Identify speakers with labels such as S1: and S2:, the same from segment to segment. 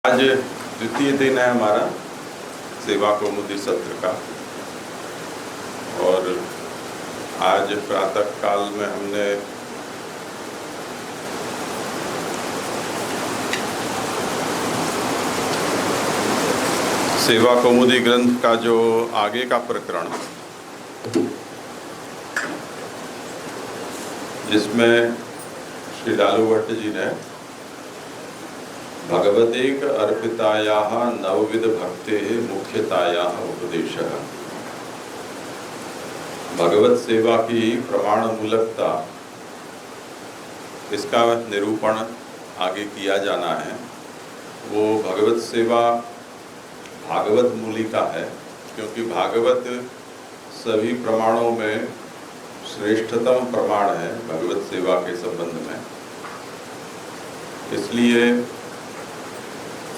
S1: आज द्वितीय दिन है हमारा सेवा कौमुदी सत्र का। और आज प्रातः काल में हमने सेवा कौमुदी ग्रंथ का जो आगे का प्रकरण, जिसमें श्री लालू भट्ट जी ने भगवतेक अर्पितायाः नवविध भक्तेः मुख्यतायाः उपदेशः, भगवत सेवा की प्रमाण मूलकता, इसका निरूपण आगे किया जाना है। वो भगवत सेवा भागवत मूलिका है, क्योंकि भागवत सभी प्रमाणों में श्रेष्ठतम प्रमाण है भगवत सेवा के संबंध में। इसलिए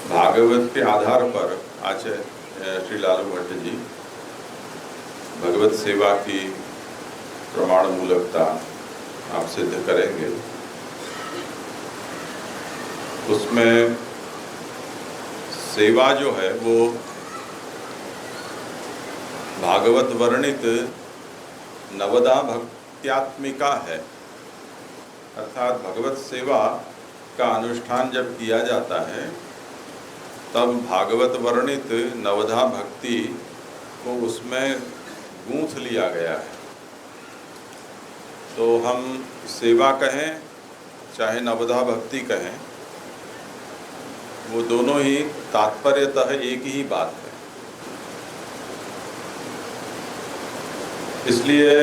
S1: भागवत के आधार पर आचार्य श्री लालू भट्ट जी भगवत सेवा की प्रमाण मूलकता आप सिद्ध करेंगे। उसमें सेवा जो है वो भागवत वर्णित नवदा भक्त्यात्मिका है, अर्थात भगवत सेवा का अनुष्ठान जब किया जाता है तब भागवत वर्णित नवधा भक्ति को उसमें गूंथ लिया गया है। तो हम सेवा कहें चाहे नवधा भक्ति कहें, वो दोनों ही तात्पर्यतः एक ही बात है। इसलिए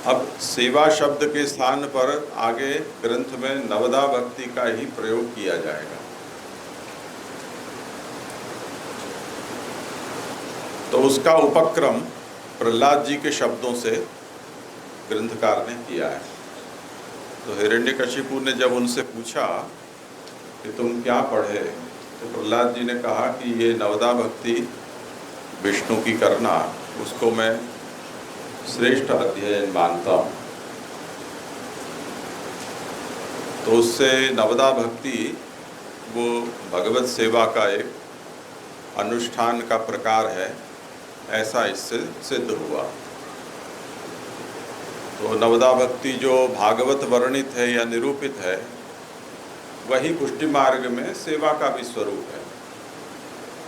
S1: अब सेवा शब्द के स्थान पर आगे ग्रंथ में नवदा भक्ति का ही प्रयोग किया जाएगा। तो उसका उपक्रम प्रहलाद जी के शब्दों से ग्रंथकार ने किया है। तो हिरण्यकशिपु ने जब उनसे पूछा कि तुम क्या पढ़े, तो प्रहलाद जी ने कहा कि ये नवदा भक्ति विष्णु की करना, उसको मैं श्रेष्ठ अध्ययन मानता हूँ। तो उससे नवदा भक्ति वो भगवत सेवा का एक अनुष्ठान का प्रकार है, ऐसा इससे सिद्ध हुआ। तो नवदा भक्ति जो भागवत वर्णित है या निरूपित है, वही पुष्टि मार्ग में सेवा का भी स्वरूप है।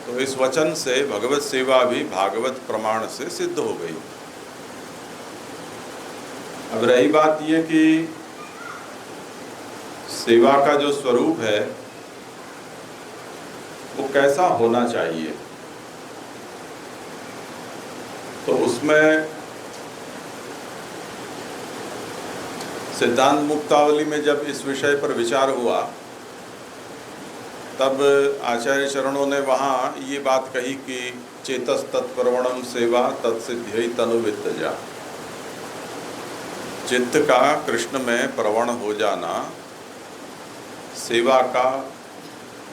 S1: तो इस वचन से भगवत सेवा भी भागवत प्रमाण से सिद्ध हो गई। अब रही बात ये कि सेवा का जो स्वरूप है वो कैसा होना चाहिए, तो उसमें सिद्धांत मुक्तावली में जब इस विषय पर विचार हुआ, तब आचार्य चरणों ने वहाँ ये बात कही कि चेतस तत्प्रवणम सेवा तत्सिद्ध्यै तनुवित्तजा, चित्त का कृष्ण में प्रवण हो जाना सेवा का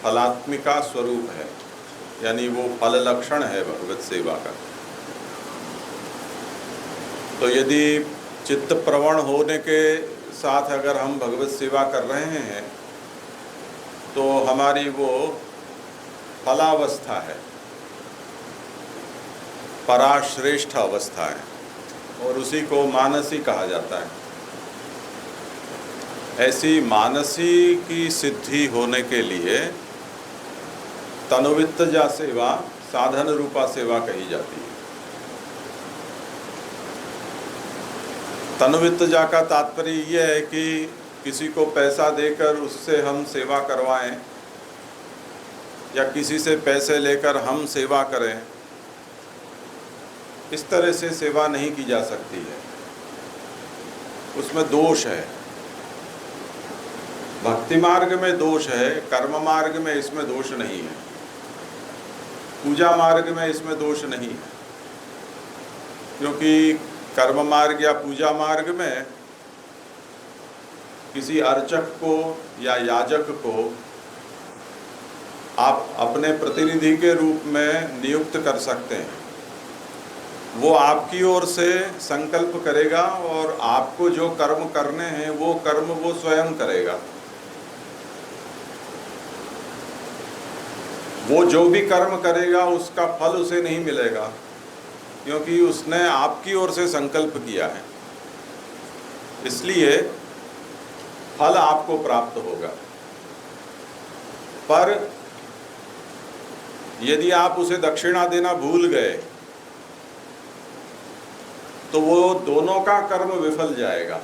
S1: फलात्मिका स्वरूप है, यानी वो फल लक्षण है भगवत सेवा का। तो यदि चित्त प्रवण होने के साथ अगर हम भगवत सेवा कर रहे हैं तो हमारी वो फलावस्था है, पराश्रेष्ठ अवस्था है, और उसी को मानसी कहा जाता है। ऐसी मानसी की सिद्धि होने के लिए तनुवित्तजा सेवा साधन रूपा सेवा कही जाती है। तनुवित्तजा का तात्पर्य यह है कि किसी को पैसा देकर उससे हम सेवा करवाएं या किसी से पैसे लेकर हम सेवा करें, इस तरह से सेवा नहीं की जा सकती है, उसमें दोष है। भक्ति मार्ग में दोष है, कर्म मार्ग में इसमें दोष नहीं है, पूजा मार्ग में इसमें दोष नहीं है। क्योंकि कर्म मार्ग या पूजा मार्ग में किसी अर्चक को या याजक को आप अपने प्रतिनिधि के रूप में नियुक्त कर सकते हैं। वो आपकी ओर से संकल्प करेगा और आपको जो कर्म करने हैं वो कर्म वो स्वयं करेगा। वो जो भी कर्म करेगा उसका फल उसे नहीं मिलेगा, क्योंकि उसने आपकी ओर से संकल्प किया है, इसलिए फल आपको प्राप्त होगा। पर यदि आप उसे दक्षिणा देना भूल गए तो वो दोनों का कर्म विफल जाएगा।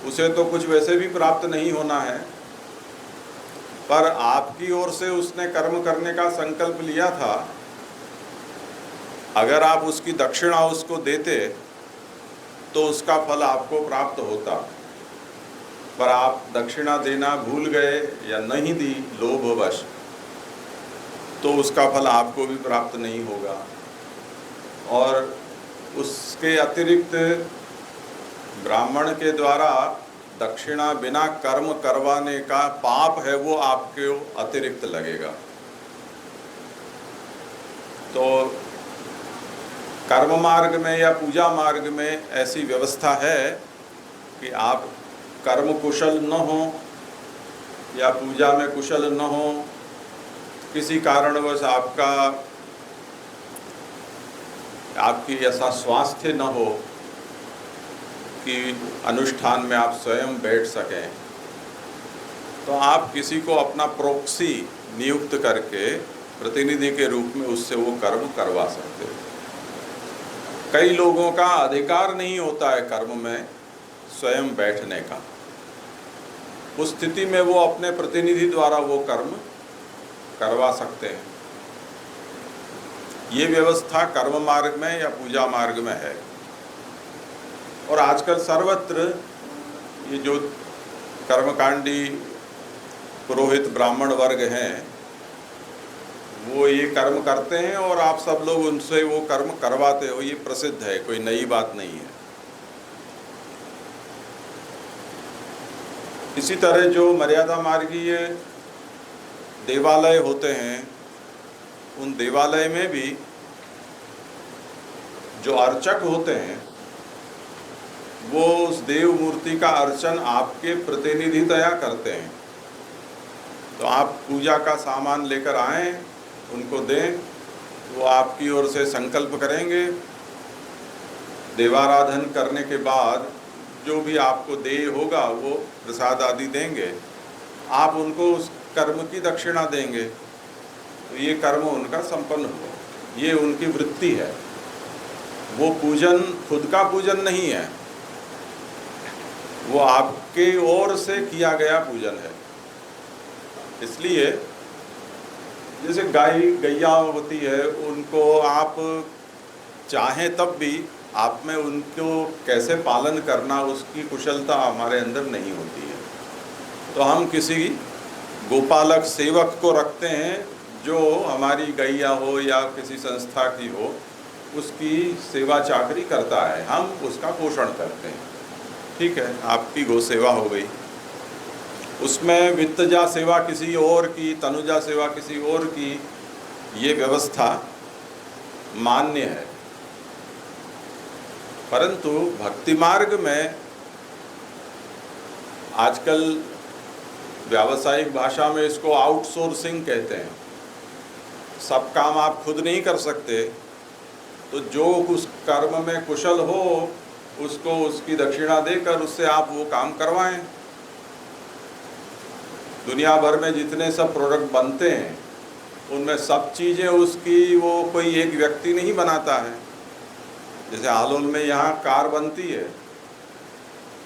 S1: उसे तो कुछ वैसे भी प्राप्त नहीं होना है, पर आपकी ओर से उसने कर्म करने का संकल्प लिया था, अगर आप उसकी दक्षिणा उसको देते तो उसका फल आपको प्राप्त होता। पर आप दक्षिणा देना भूल गए या नहीं दी लोभवश, तो उसका फल आपको भी प्राप्त नहीं होगा। और उसके अतिरिक्त ब्राह्मण के द्वारा दक्षिणा बिना कर्म करवाने का पाप है, वो आपके अतिरिक्त लगेगा। तो कर्म मार्ग में या पूजा मार्ग में ऐसी व्यवस्था है कि आप कर्म कुशल न हो या पूजा में कुशल न हो, किसी कारणवश आपकी ऐसा स्वास्थ्य न हो कि अनुष्ठान में आप स्वयं बैठ सकें, तो आप किसी को अपना प्रोक्सी नियुक्त करके प्रतिनिधि के रूप में उससे वो कर्म करवा सकते हो। कई लोगों का अधिकार नहीं होता है कर्म में स्वयं बैठने का, उस स्थिति में वो अपने प्रतिनिधि द्वारा वो कर्म करवा सकते हैं। ये व्यवस्था कर्म मार्ग में या पूजा मार्ग में है। और आजकल सर्वत्र ये जो कर्मकांडी पुरोहित ब्राह्मण वर्ग हैं, वो ये कर्म करते हैं और आप सब लोग उनसे वो कर्म करवाते हो, ये प्रसिद्ध है, कोई नई बात नहीं है। इसी तरह जो मर्यादा मार्गीय देवालय होते हैं, उन देवालय में भी जो अर्चक होते हैं वो उस देव मूर्ति का अर्चन आपके प्रतिनिधि तया करते हैं। तो आप पूजा का सामान लेकर आएं, उनको दें, वो आपकी ओर से संकल्प करेंगे। देवाराधन करने के बाद जो भी आपको देय होगा वो प्रसाद आदि देंगे, आप उनको उस कर्म की दक्षिणा देंगे, तो ये कर्म उनका संपन्न हो। ये उनकी वृत्ति है। वो पूजन खुद का पूजन नहीं है, वो आपके ओर से किया गया पूजन है। इसलिए जैसे गैया होती है, उनको आप चाहें तब भी आप में उनको कैसे पालन करना, उसकी कुशलता हमारे अंदर नहीं होती है। तो हम किसी गोपालक सेवक को रखते हैं जो हमारी गैया हो या किसी संस्था की हो, उसकी सेवा चाकरी करता है, हम उसका पोषण करते हैं। ठीक है, आपकी गौ सेवा हो गई। उसमें वित्तजा सेवा किसी और की, तनुजा सेवा किसी और की, ये व्यवस्था मान्य है। परंतु भक्ति मार्ग में आजकल व्यावसायिक भाषा में इसको आउटसोर्सिंग कहते हैं। सब काम आप खुद नहीं कर सकते, तो जो उस कर्म में कुशल हो उसको उसकी दक्षिणा देकर उससे आप वो काम करवाएं। दुनिया भर में जितने सब प्रोडक्ट बनते हैं उनमें सब चीज़ें उसकी वो कोई एक व्यक्ति नहीं बनाता है। जैसे हालोल में यहाँ कार बनती है,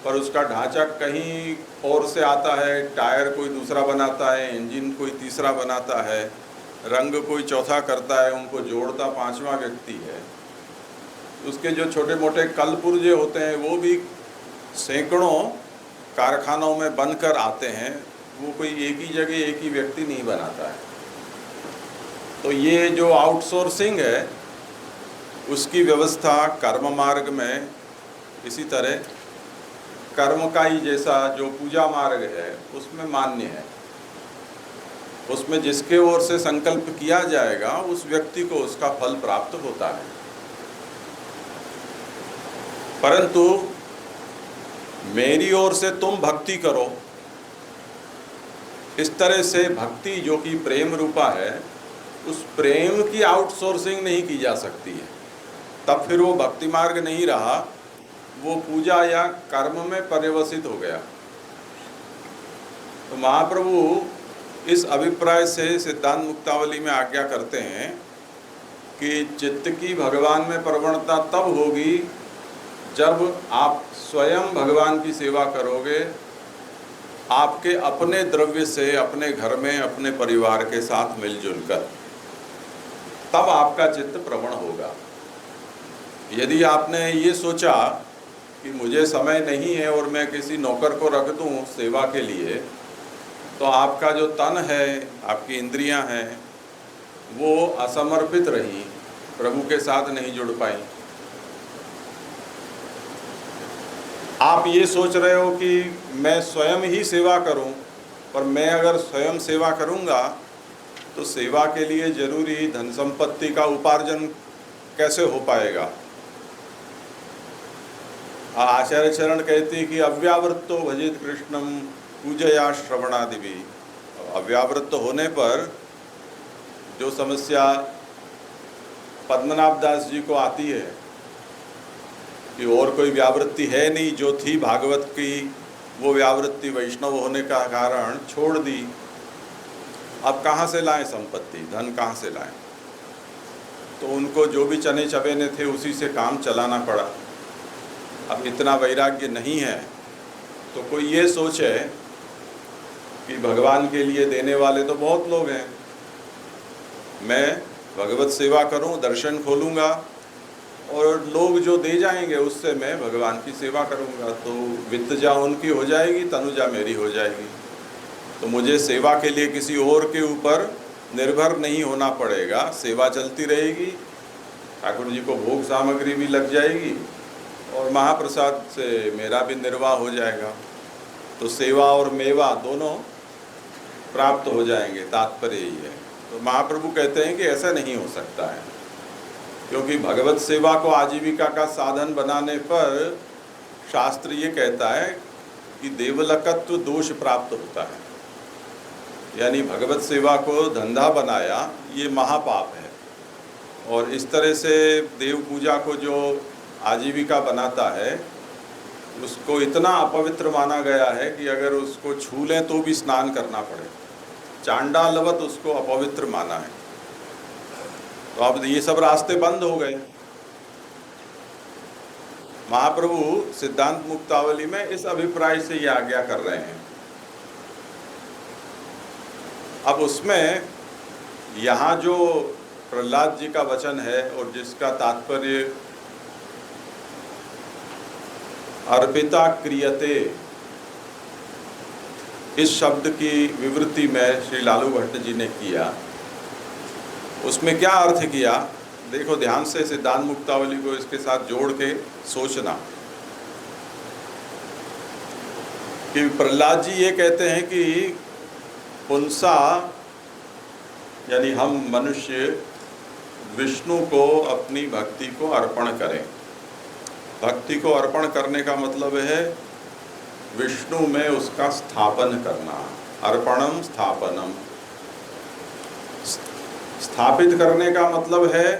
S1: पर उसका ढांचा कहीं और से आता है, टायर कोई दूसरा बनाता है, इंजन कोई तीसरा बनाता है, रंग कोई चौथा करता है, उनको जोड़ता पांचवा व्यक्ति है। उसके जो छोटे मोटे कल पुर्जे होते हैं वो भी सैकड़ों कारखानों में बनकर आते हैं, वो कोई एक ही जगह एक ही व्यक्ति नहीं बनाता है। तो ये जो आउटसोर्सिंग है उसकी व्यवस्था कर्म मार्ग में इसी तरह कर्म का ही जैसा जो पूजा मार्ग है उसमें मान्य है। उसमें जिसके ओर से संकल्प किया जाएगा उस व्यक्ति को उसका फल प्राप्त होता है। परंतु मेरी ओर से तुम भक्ति करो, इस तरह से भक्ति जो कि प्रेम रूपा है, उस प्रेम की आउटसोर्सिंग नहीं की जा सकती है, तब फिर वो भक्ति मार्ग नहीं रहा, वो पूजा या कर्म में पर्यवसित हो गया। तो महाप्रभु इस अभिप्राय से सिद्धांत मुक्तावली में आज्ञा करते हैं कि चित्त की भगवान में प्रवणता तब होगी जब आप स्वयं भगवान की सेवा करोगे, आपके अपने द्रव्य से, अपने घर में, अपने परिवार के साथ मिलजुल कर, तब आपका चित्त प्रवण होगा। यदि आपने ये सोचा कि मुझे समय नहीं है और मैं किसी नौकर को रख दूं सेवा के लिए, तो आपका जो तन है, आपकी इंद्रियां हैं, वो असमर्पित रही, प्रभु के साथ नहीं जुड़ पाई। आप ये सोच रहे हो कि मैं स्वयं ही सेवा करूं, पर मैं अगर स्वयं सेवा करूंगा तो सेवा के लिए जरूरी धन संपत्ति का उपार्जन कैसे हो पाएगा। आचार्य चरण कहते हैं कि अव्यावृत्तो भजित कृष्णम पूजया श्रवणादि भी। अव्यावृत्त होने पर जो समस्या पद्मनाभ दास जी को आती है कि और कोई व्यावृत्ति है नहीं, जो थी भागवत की वो व्यावृत्ति वैष्णव होने का कारण छोड़ दी, अब कहाँ से लाएं संपत्ति, धन कहाँ से लाएं। तो उनको जो भी चने चबेने थे उसी से काम चलाना पड़ा। अब इतना वैराग्य नहीं है तो कोई ये सोचे कि भगवान के लिए देने वाले तो बहुत लोग हैं, मैं भगवत सेवा करूं, दर्शन खोलूंगा और लोग जो दे जाएंगे उससे मैं भगवान की सेवा करूंगा, तो वित्तजा उनकी हो जाएगी, तनुजा मेरी हो जाएगी। तो मुझे सेवा के लिए किसी और के ऊपर निर्भर नहीं होना पड़ेगा, सेवा चलती रहेगी, ठाकुर जी को भोग सामग्री भी लग जाएगी और महाप्रसाद से मेरा भी निर्वाह हो जाएगा। तो सेवा और मेवा दोनों प्राप्त हो जाएंगे, तात्पर्य यही है। तो महाप्रभु कहते हैं कि ऐसा नहीं हो सकता है, क्योंकि भगवत सेवा को आजीविका का साधन बनाने पर शास्त्र ये कहता है कि देवलकत्व दोष प्राप्त होता है। यानी भगवत सेवा को धंधा बनाया, ये महापाप है। और इस तरह से देव पूजा को जो आजीविका बनाता है उसको इतना अपवित्र माना गया है कि अगर उसको छू लें तो भी स्नान करना पड़े, चांडालवत उसको अपवित्र माना है। तो अब ये सब रास्ते बंद हो गए। महाप्रभु सिद्धांत मुक्तावली में इस अभिप्राय से ये आज्ञा कर रहे हैं। अब उसमें यहाँ जो प्रहलाद जी का वचन है और जिसका तात्पर्य अर्पिता क्रियते, इस शब्द की विवृत्ति में श्री लालू भट्ट जी ने किया, उसमें क्या अर्थ किया देखो ध्यान से, सिद्धांत मुक्तावली को इसके साथ जोड़ के सोचना। कि प्रहलाद जी ये कहते हैं कि पुंसा यानी हम मनुष्य विष्णु को अपनी भक्ति को अर्पण करें। भक्ति को अर्पण करने का मतलब है विष्णु में उसका स्थापन करना, अर्पणम स्थापनम। स्थापित करने का मतलब है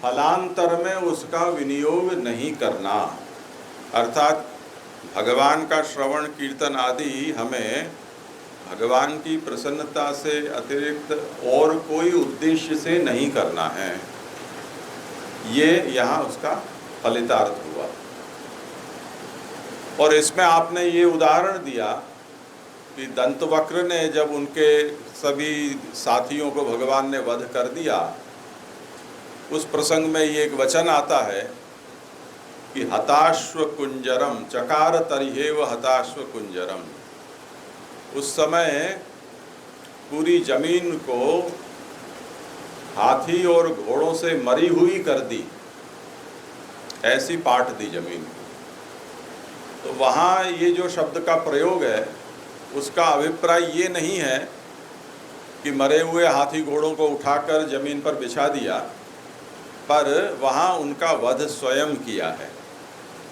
S1: फलांतर में उसका विनियोग नहीं करना, अर्थात भगवान का श्रवण कीर्तन आदि हमें भगवान की प्रसन्नता से अतिरिक्त और कोई उद्देश्य से नहीं करना है। ये यहाँ उसका फलितार्थ हुआ। और इसमें आपने ये उदाहरण दिया कि दंतवक्र ने जब उनके सभी साथियों को भगवान ने वध कर दिया, उस प्रसंग में ये एक वचन आता है कि हताश्व कुंजरम चकार तरिहेव हताश्व कुंजरम। उस समय पूरी जमीन को हाथी और घोड़ों से मरी हुई कर दी, ऐसी पाट दी जमीन को। तो वहाँ ये जो शब्द का प्रयोग है उसका अभिप्राय ये नहीं है कि मरे हुए हाथी घोड़ों को उठाकर जमीन पर बिछा दिया, पर वहाँ उनका वध स्वयं किया है।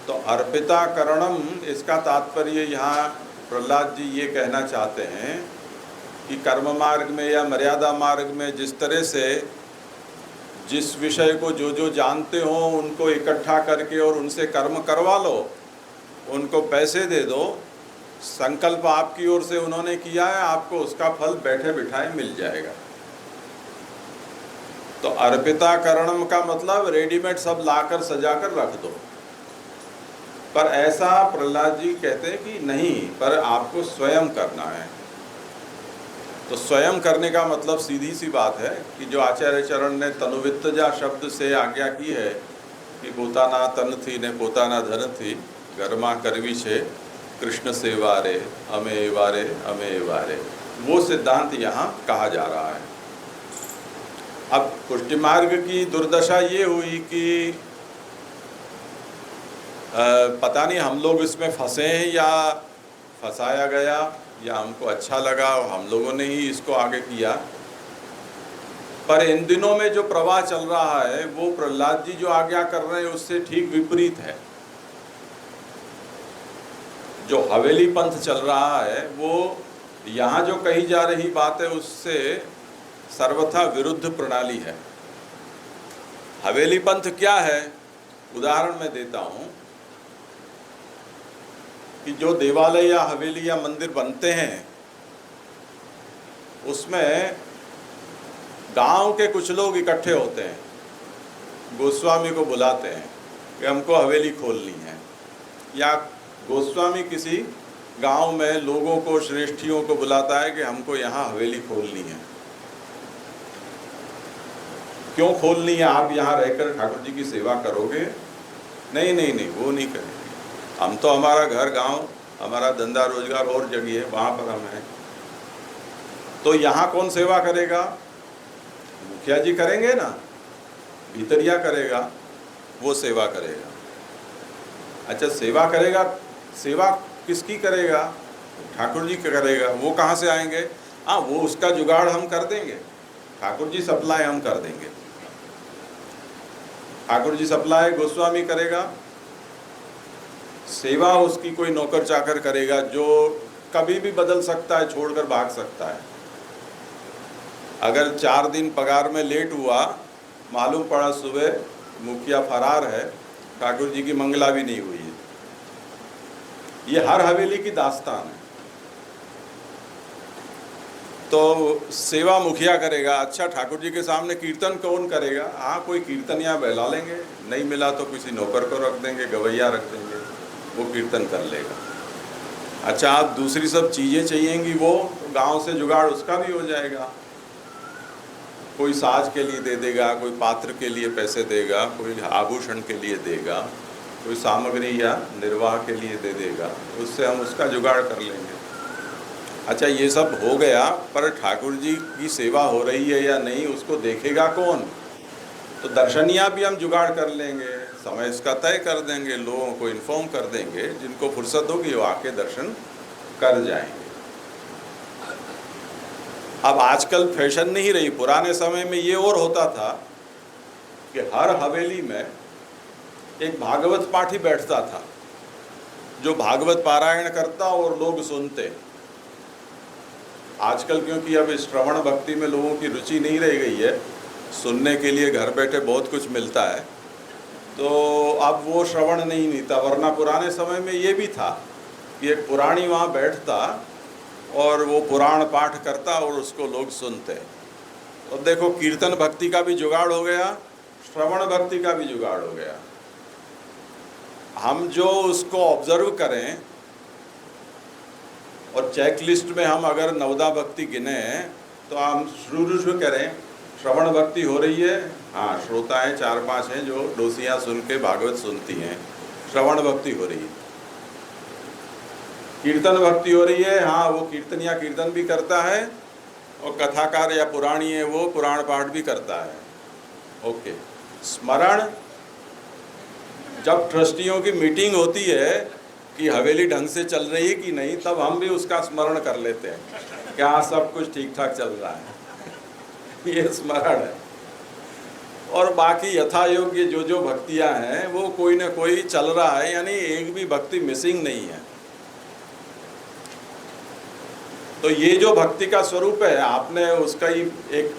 S1: तो अर्पिता करणम, इसका तात्पर्य यहाँ प्रहलाद जी ये कहना चाहते हैं कि कर्म मार्ग में या मर्यादा मार्ग में जिस तरह से जिस विषय को जो जो जानते हो उनको इकट्ठा करके और उनसे कर्म करवा लो, उनको पैसे दे दो, संकल्प आपकी ओर से उन्होंने किया है, आपको उसका फल बैठे बिठाए मिल जाएगा। तो अर्पिता करणम का मतलब रेडीमेड सब लाकर सजाकर रख दो। पर ऐसा प्रहलाद जी कहते हैं कि नहीं, पर आपको स्वयं करना है। तो स्वयं करने का मतलब सीधी सी बात है कि जो आचार्य चरण ने तनुवित्तजा शब्द से आज्ञा की है कि पोताना तन थी ने पोताना धन थी, घरमा करवी छे कृष्ण सेवारे अमे वारे अमे वारे, वो सिद्धांत यहाँ कहा जा रहा है। अब पुष्टि मार्ग की दुर्दशा ये हुई कि पता नहीं हम लोग इसमें फंसे हैं या फंसाया गया या हमको अच्छा लगा और हम लोगों ने ही इसको आगे किया। पर इन दिनों में जो प्रवाह चल रहा है वो प्रहलाद जी जो आज्ञा कर रहे हैं उससे ठीक विपरीत है। जो हवेली पंथ चल रहा है वो यहाँ जो कही जा रही बात है उससे सर्वथा विरुद्ध प्रणाली है। हवेली पंथ क्या है, उदाहरण मैं देता हूँ कि जो देवालय या हवेली या मंदिर बनते हैं उसमें गांव के कुछ लोग इकट्ठे होते हैं, गोस्वामी को बुलाते हैं कि हमको हवेली खोलनी है, या गोस्वामी किसी गांव में लोगों को श्रेष्ठियों को बुलाता है कि हमको यहाँ हवेली खोलनी है। क्यों खोलनी है, आप यहाँ रहकर ठाकुर जी की सेवा करोगे? नहीं नहीं नहीं, वो नहीं करेंगे, हम तो हमारा घर गांव, हमारा धंधा रोजगार और जगह है, वहाँ पर हम हैं। तो यहाँ कौन सेवा करेगा? मुखिया जी करेंगे ना, भीतरिया करेगा, वो सेवा करेगा। अच्छा, सेवा करेगा, सेवा किसकी करेगा? ठाकुर जी का करेगा। वो कहाँ से आएंगे? हाँ, वो उसका जुगाड़ हम कर देंगे, ठाकुर जी सप्लाई हम कर देंगे। ठाकुर जी सप्लाई गोस्वामी करेगा, सेवा उसकी कोई नौकर चाकर करेगा जो कभी भी बदल सकता है, छोड़कर भाग सकता है। अगर 4 दिन पगार में लेट हुआ, मालूम पड़ा सुबह मुखिया फरार है, ठाकुर जी की मंगला भी नहीं हुई है। ये हर हवेली की दास्तान है। तो सेवा मुखिया करेगा। अच्छा, ठाकुर जी के सामने कीर्तन कौन करेगा? हाँ, कोई कीर्तनिया बहला लेंगे, नहीं मिला तो किसी नौकर को रख देंगे, गवैया रख देंगे, वो कीर्तन कर लेगा। अच्छा, आप दूसरी सब चीज़ें चाहिएंगी, वो गांव से जुगाड़ उसका भी हो जाएगा। कोई साज के लिए दे देगा, कोई पात्र के लिए पैसे देगा, कोई आभूषण के लिए देगा, कोई सामग्री या निर्वाह के लिए दे देगा, उससे हम उसका जुगाड़ कर लेंगे। अच्छा, ये सब हो गया, पर ठाकुर जी की सेवा हो रही है या नहीं उसको देखेगा कौन? तो दर्शनिया भी हम जुगाड़ कर लेंगे, समय इसका तय कर देंगे, लोगों को इन्फॉर्म कर देंगे, जिनको फुर्सत होगी वो आके दर्शन कर जाएंगे। अब आजकल फैशन नहीं रही, पुराने समय में ये और होता था कि हर हवेली में एक भागवत पाठी बैठता था जो भागवत पारायण करता और लोग सुनते। आजकल क्योंकि अब श्रवण भक्ति में लोगों की रुचि नहीं रह गई है, सुनने के लिए घर बैठे बहुत कुछ मिलता है, तो अब वो श्रवण नहीं मिलता। वरना पुराने समय में ये भी था कि एक पुराणी वहाँ बैठता और वो पुराण पाठ करता और उसको लोग सुनते। और देखो, कीर्तन भक्ति का भी जुगाड़ हो गया, श्रवण भक्ति का भी जुगाड़ हो गया। हम जो उसको ऑब्जर्व करें और चेक लिस्ट में हम अगर नवदा भक्ति गिने तो हम शुरू करें, श्रवण भक्ति हो रही है, हाँ, श्रोताएं 4-5 हैं जो डोसियाँ सुन के भागवत सुनती हैं, श्रवण भक्ति हो रही है। कीर्तन भक्ति हो रही है, हाँ, वो कीर्तनिया कीर्तन भी करता है और कथाकार या पुराणी है वो पुराण पाठ भी करता है। ओके। स्मरण, जब ट्रस्टियों की मीटिंग होती है कि हवेली ढंग से चल रही है कि नहीं, तब हम भी उसका स्मरण कर लेते हैं कि हाँ, सब कुछ ठीक ठाक चल रहा है। ये स्मरण है। और बाकी यथा योग्य जो जो भक्तियाँ हैं वो कोई ना कोई चल रहा है, यानी एक भी भक्ति मिसिंग नहीं है। तो ये जो भक्ति का स्वरूप है, आपने उसका ही एक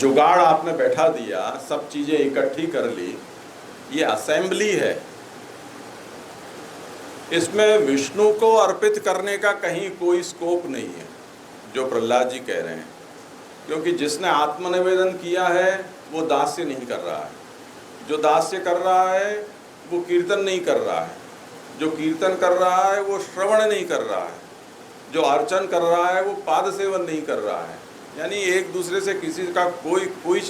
S1: जुगाड़ आपने बैठा दिया, सब चीज़ें इकट्ठी कर ली, ये असेंबली है। इसमें विष्णु को अर्पित करने का कहीं कोई स्कोप नहीं है, जो प्रहलाद जी कह रहे हैं, क्योंकि जिसने आत्मनिवेदन किया है वो दास्य नहीं कर रहा है, जो दास्य कर रहा है वो कीर्तन नहीं कर रहा है, जो कीर्तन कर रहा है वो श्रवण नहीं कर रहा है, जो अर्चन कर रहा है वो पाद सेवन नहीं कर रहा है। यानी एक दूसरे से किसी का कोई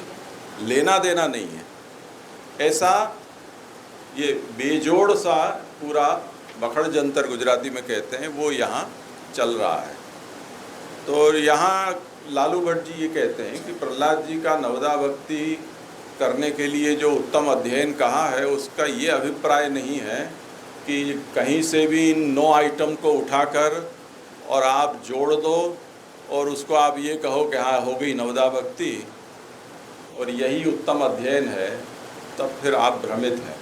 S1: लेना देना नहीं है। ऐसा ये बेजोड़ सा पूरा बखड़ जंतर गुजराती में कहते हैं, वो यहाँ चल रहा है। तो यहाँ लालू भट्ट जी ये कहते हैं कि प्रहलाद जी का नवदा भक्ति करने के लिए जो उत्तम अध्ययन कहा है, उसका ये अभिप्राय नहीं है कि कहीं से भी इन 9 आइटम को उठाकर और आप जोड़ दो और उसको आप ये कहो कि हाँ हो गई नवदा भक्ति और यही उत्तम अध्ययन है, तब फिर आप भ्रमित हैं।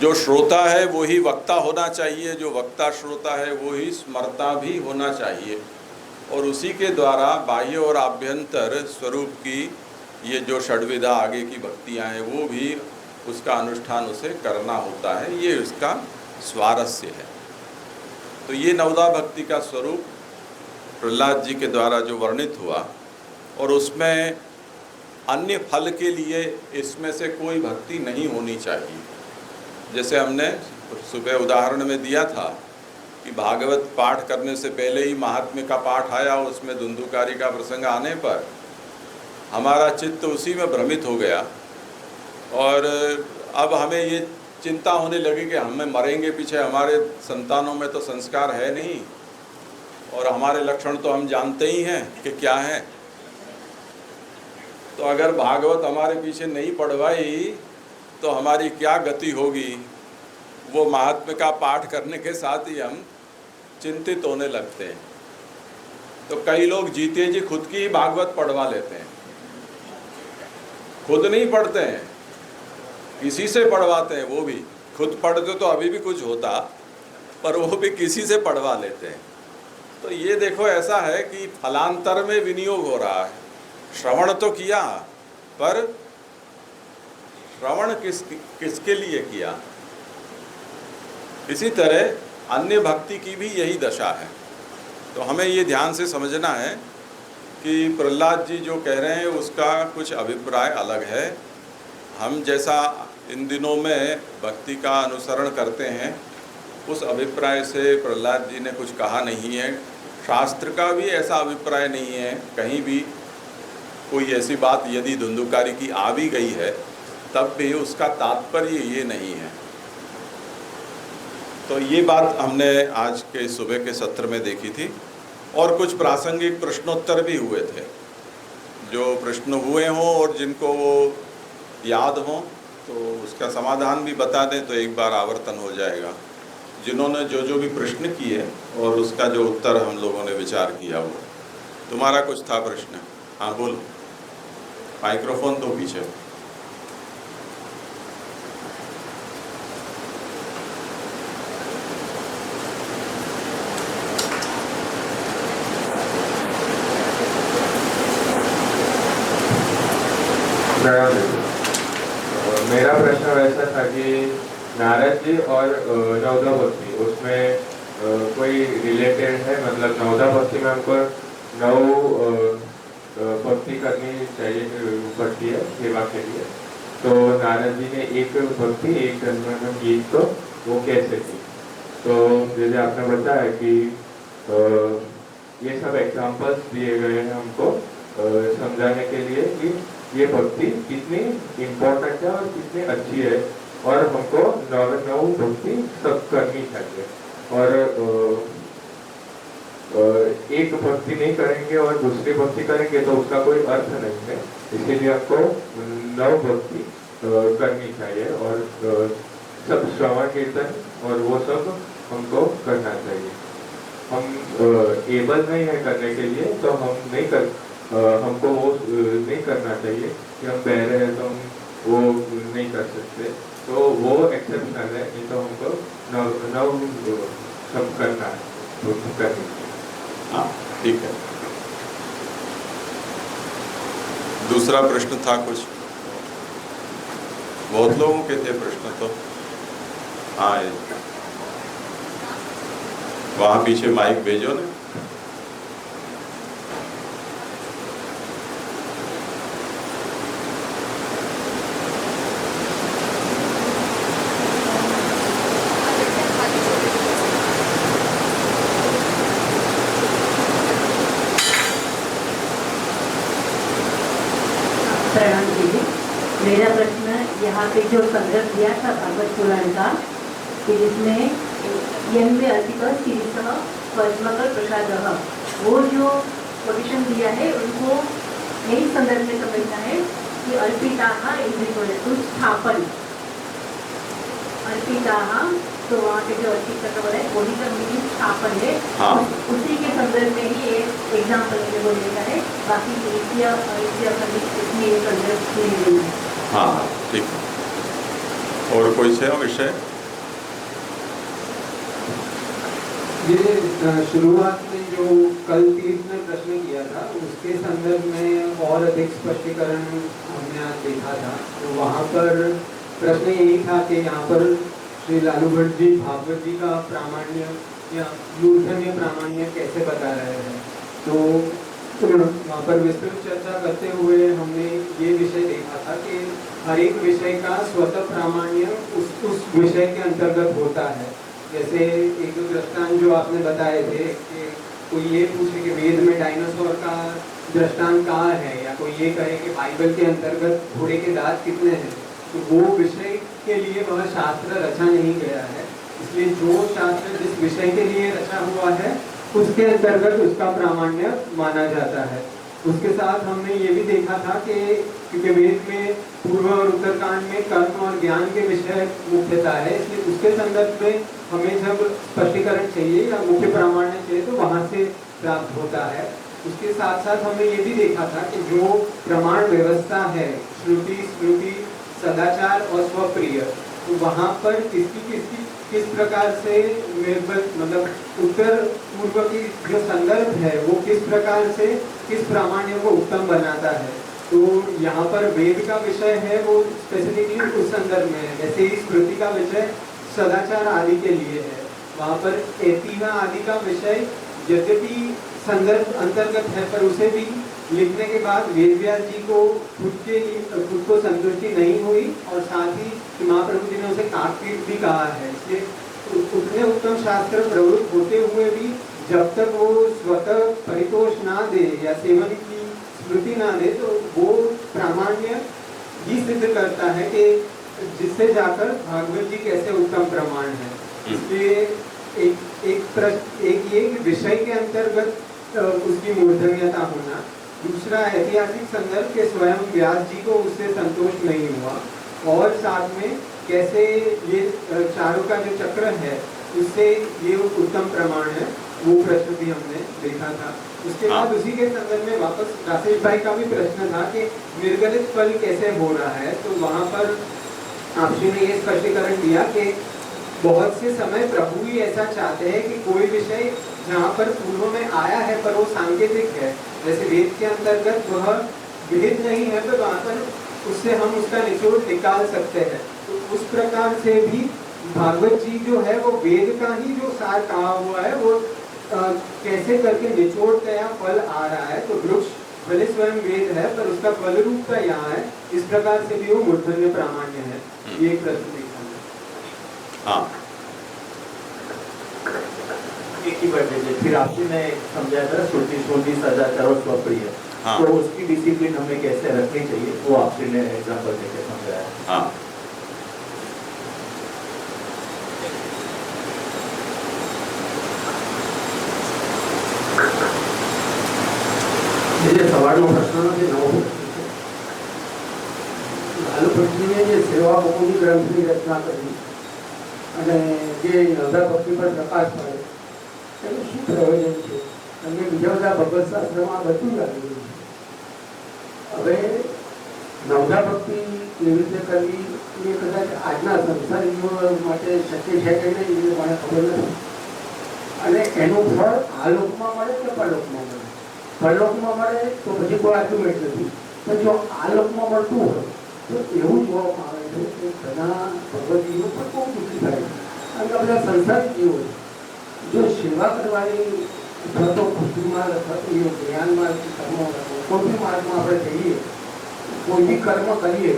S1: जो श्रोता है वो ही वक्ता होना चाहिए, जो वक्ता श्रोता है वो ही स्मर्ता भी होना चाहिए, और उसी के द्वारा बाह्य और आभ्यंतर स्वरूप की ये जो षड्विधा आगे की भक्तियाँ हैं वो भी उसका अनुष्ठान उसे करना होता है, ये उसका स्वारस्य है। तो ये नवदा भक्ति का स्वरूप प्रहलाद जी के द्वारा जो वर्णित हुआ, और उसमें अन्य फल के लिए इसमें से कोई भक्ति नहीं होनी चाहिए। जैसे हमने सुबह उदाहरण में दिया था कि भागवत पाठ करने से पहले ही महात्म्य का पाठ आया, उसमें धुंधुकारी का प्रसंग आने पर हमारा चित्त उसी में भ्रमित हो गया, और अब हमें ये चिंता होने लगी कि हमें मरेंगे पीछे, हमारे संतानों में तो संस्कार है नहीं और हमारे लक्षण तो हम जानते ही हैं कि क्या है। तो अगर भागवत हमारे पीछे नहीं पढ़वाई तो हमारी क्या गति होगी। वो महात्म्य का पाठ करने के साथ ही हम चिंतित होने लगते हैं। तो कई लोग जीते जी खुद की ही भागवत पढ़वा लेते हैं, खुद नहीं पढ़ते हैं, किसी से पढ़वाते हैं। वो भी खुद पढ़ते तो अभी भी कुछ होता, पर वो भी किसी से पढ़वा लेते हैं। तो ये देखो, ऐसा है कि फलांतर में विनियोग हो रहा है। श्रवण तो किया, पर श्रवण किसके लिए किया। इसी तरह अन्य भक्ति की भी यही दशा है। तो हमें ये ध्यान से समझना है कि प्रहलाद जी जो कह रहे हैं उसका कुछ अभिप्राय अलग है। हम जैसा इन दिनों में भक्ति का अनुसरण करते हैं, उस अभिप्राय से प्रहलाद जी ने कुछ कहा नहीं है। शास्त्र का भी ऐसा अभिप्राय नहीं है। कहीं भी कोई ऐसी बात यदि धुंधुकारी की आ भी गई है, तब भी उसका तात्पर्य ये नहीं है। तो ये बात हमने आज के सुबह के सत्र में देखी थी, और कुछ प्रासंगिक प्रश्नोत्तर भी हुए थे। जो प्रश्न हुए हों और जिनको वो याद हों तो उसका समाधान भी बता दें तो एक बार आवर्तन हो जाएगा। जिन्होंने जो भी प्रश्न किए और उसका जो उत्तर हम लोगों ने विचार किया, वो तुम्हारा कुछ था प्रश्न? हाँ बोलो, माइक्रोफोन तो पीछे।
S2: मेरा प्रश्न वैसा था कि नारद जी और नवदा भक्ति, उसमें कोई रिलेटेड है? मतलब नवदा भक्ति में हमको 9 भक्ति करनी चाहिए पड़ती है सेवा के लिए, तो नारद जी ने एक भक्ति, एक जन्म गीत, तो वो कैसे की? तो जैसे आपने बताया कि ये सब एग्जाम्पल्स दिए गए हैं हमको समझाने के लिए कि ये भक्ति कितनी इम्पोर्टेंट है और कितनी अच्छी है, और हमको नौ भक्ति सब करनी चाहिए। और एक भक्ति नहीं करेंगे और दूसरी भक्ति करेंगे तो उसका कोई अर्थ नहीं है। इसीलिए हमको 9 भक्ति करनी चाहिए, और सब श्रवण कीर्तन और वो सब हमको करना चाहिए। हम एबल नहीं है करने के लिए तो हम नहीं कर हमको वो नहीं करना चाहिए कि हम बहरे हैं तो हम वो नहीं कर सकते। तो वो एक्सेप्शनल है, नहीं तो हमको नव सब करना है, तो कर दीजिए।
S1: हाँ ठीक है। दूसरा प्रश्न था कुछ, बहुत लोगों के थे प्रश्न तो। हाँ वहाँ पीछे माइक भेजो ना।
S3: प्रणाम दीदी। मेरा प्रश्न यहाँ पे जो संदर्भ दिया था भागवत पुराण का, कि जिसमें यन्मे अर्पित शीर्षः पद्मकर प्रसादः, वो जो पोजिशन दिया है उनको यही संदर्भ में समझना है कि अर्पिताः इज इक्वल टू स्थापन। अर्पिताः, तो वहाँ पे जो अर्पित का बोला है वही का मीनिंग स्थापन है।
S1: हाँ।
S3: उसी के संदर्भ में ही एक एग्जाम्पल मेरे को लेता है, बाकी इसमें ये संदर्भ नहीं है।
S1: हाँ ठीक है। और कोई से विषय?
S4: ये शुरुआत में जो कल तीर्थ ने प्रश्न किया था उसके संदर्भ में और अधिक स्पष्टीकरण हमने आज देखा था। तो वहाँ पर प्रश्न यही था कि यहाँ पर श्री लालू भट्ट जी भागवत जी का प्रामाण्य या मूर्धन्य प्रामाण्य कैसे बता रहे हैं। तो वहाँ पर विस्तृत चर्चा करते हुए हमने ये विषय देखा था कि हर एक विषय का स्वतः प्रामाण्य उस विषय के अंतर्गत होता है। जैसे एक दृष्टांत जो आपने बताए थे कि कोई ये पूछे कि वेद में डायनासोर का दृष्टांत कहाँ है, या कोई ये कहे कि बाइबल के अंतर्गत घोड़े के दांत कितने हैं, तो वो विषय के लिए वह शास्त्र रचा नहीं गया है। इसलिए जो शास्त्र जिस विषय के लिए रचा हुआ है उसके अंतर्गत उसका प्रामाण्य माना जाता है। उसके साथ हमने ये भी देखा था कि क्योंकि वेद में पूर्व और उत्तरकांड में कर्म और ज्ञान के विषय मुख्यता है, इसलिए उसके संदर्भ में हमें जब स्पष्टीकरण चाहिए या मुख्य प्रामाण्य चाहिए तो वहाँ से प्राप्त होता है। उसके साथ साथ हमने ये भी देखा था कि जो प्रमाण व्यवस्था है, श्रुति स्मृति सदाचार और स्वप्रिय, तो वहाँ पर किस प्रकार से मतलब उत्तर पूर्व की जो संदर्भ है वो किस प्रकार से किस प्रामाण्य को उत्तम बनाता है। तो यहाँ पर वेद का विषय है वो स्पेसिफिकली उस संदर्भ में है, जैसे ही स्मृति का विषय सदाचार आदि के लिए है, वहाँ पर ऐतिह्य आदि का विषय यद्यपि संदर्भ अंतर्गत है पर उसे भी लिखने के बाद वेदव्यास जी को खुद को संतुष्टि नहीं हुई और साथ ही महाप्रभु जी ने उसे काकपीठ भी कहा है। इसलिए उतने उत्तम शास्त्र प्रवृत्त होते हुए भी जब तक वो स्वतः परितोष ना दे या सेवन की स्मृति ना दे तो वो प्रामाण्य ही सिद्ध करता है कि जिससे जाकर भागवत जी कैसे उत्तम प्रमाण है। इसलिए एक ये विषय के अंतर्गत उसकी मूर्धन्यता होना, दूसरा ऐतिहासिक संदर्भ के स्वयं व्यास जी को उससे संतोष नहीं हुआ, और साथ में कैसे ये चारों का जो चक्र है उससे ये उत्तम प्रमाण है, वो प्रश्न भी हमने देखा था। उसके बाद उसी के संदर्भ में वापस राजेश भाई का भी प्रश्न था कि निर्गलित फल कैसे हो रहा है। तो वहाँ पर आपने ये स्पष्टीकरण दिया कि बहुत से समय प्रभु ही ऐसा चाहते हैं कि कोई विषय जहाँ पर पूर्व में आया है पर वो सांकेतिक है, जैसे वेद के अंतर्गत वह विहित नहीं है तो वहाँ पर उससे हम उसका निचोड़ निकाल सकते हैं। तो उस प्रकार से भी भागवत जी जो है वो वेद का ही जो सार कहा हुआ है वो कैसे करके निचोड़ गया फल आ रहा है। तो वृक्ष भले स्वयं वेद है पर उसका फल रूप का यहाँ है, इस प्रकार से भी वो मूर्धन्य प्रामाण्य है। ये एक प्रश्न देखा।
S1: हाँ
S5: एक ही बात है, फिर आपने समझाया था श्रुति स्मृति सदाचार और स्वप्रिय,
S1: हाँ।
S5: तो उसकी डिसिप्लिन हमें कैसे रखनी चाहिए वो आपने एग्जांपल देके समझाया।
S1: हाँ
S6: જે સવારનો પ્રશ્ન નથી નવો લાલુ ભટ્ટજીએ જે સેવા બહુની ગ્રંથની રચના કરી અને જે નવરા ભક્તિ પર પ્રકાશ પાડે એનું શું પ્રયોજન છે? અને બીજા બધા ભગવત શાસ્ત્રમાં આ બધું જ આવેલું છે। હવે નવરા ભક્તિ કેવી રીતે કરવી એ કદાચ આજના સંસારીઓ માટે શક્ય છે કે નહીં એ મને ખબર નથી. અને એનું ફળ આ લોકમાં મળે કે પરલોકમાં મળે? પરલોકમાં મળે તો પછી કોઈ આર્ગ્યુમેન્ટ નથી, પણ જો આ લોકમાં મળતું હોય તો એવું જોવામાં આવે છે કે ઘણા ભગવદીઓ પણ બહુ દુઃખી થાય છે. કારણ કે બધા સંસારી જીવો જો સેવા કરવાની અથવા તો ભક્તિમાં અથવા તો એ જ્ઞાન માર્ગ કર્મ કોઈ બી માર્ગમાં આપણે જઈએ, કોઈ બી કર્મ કરીએ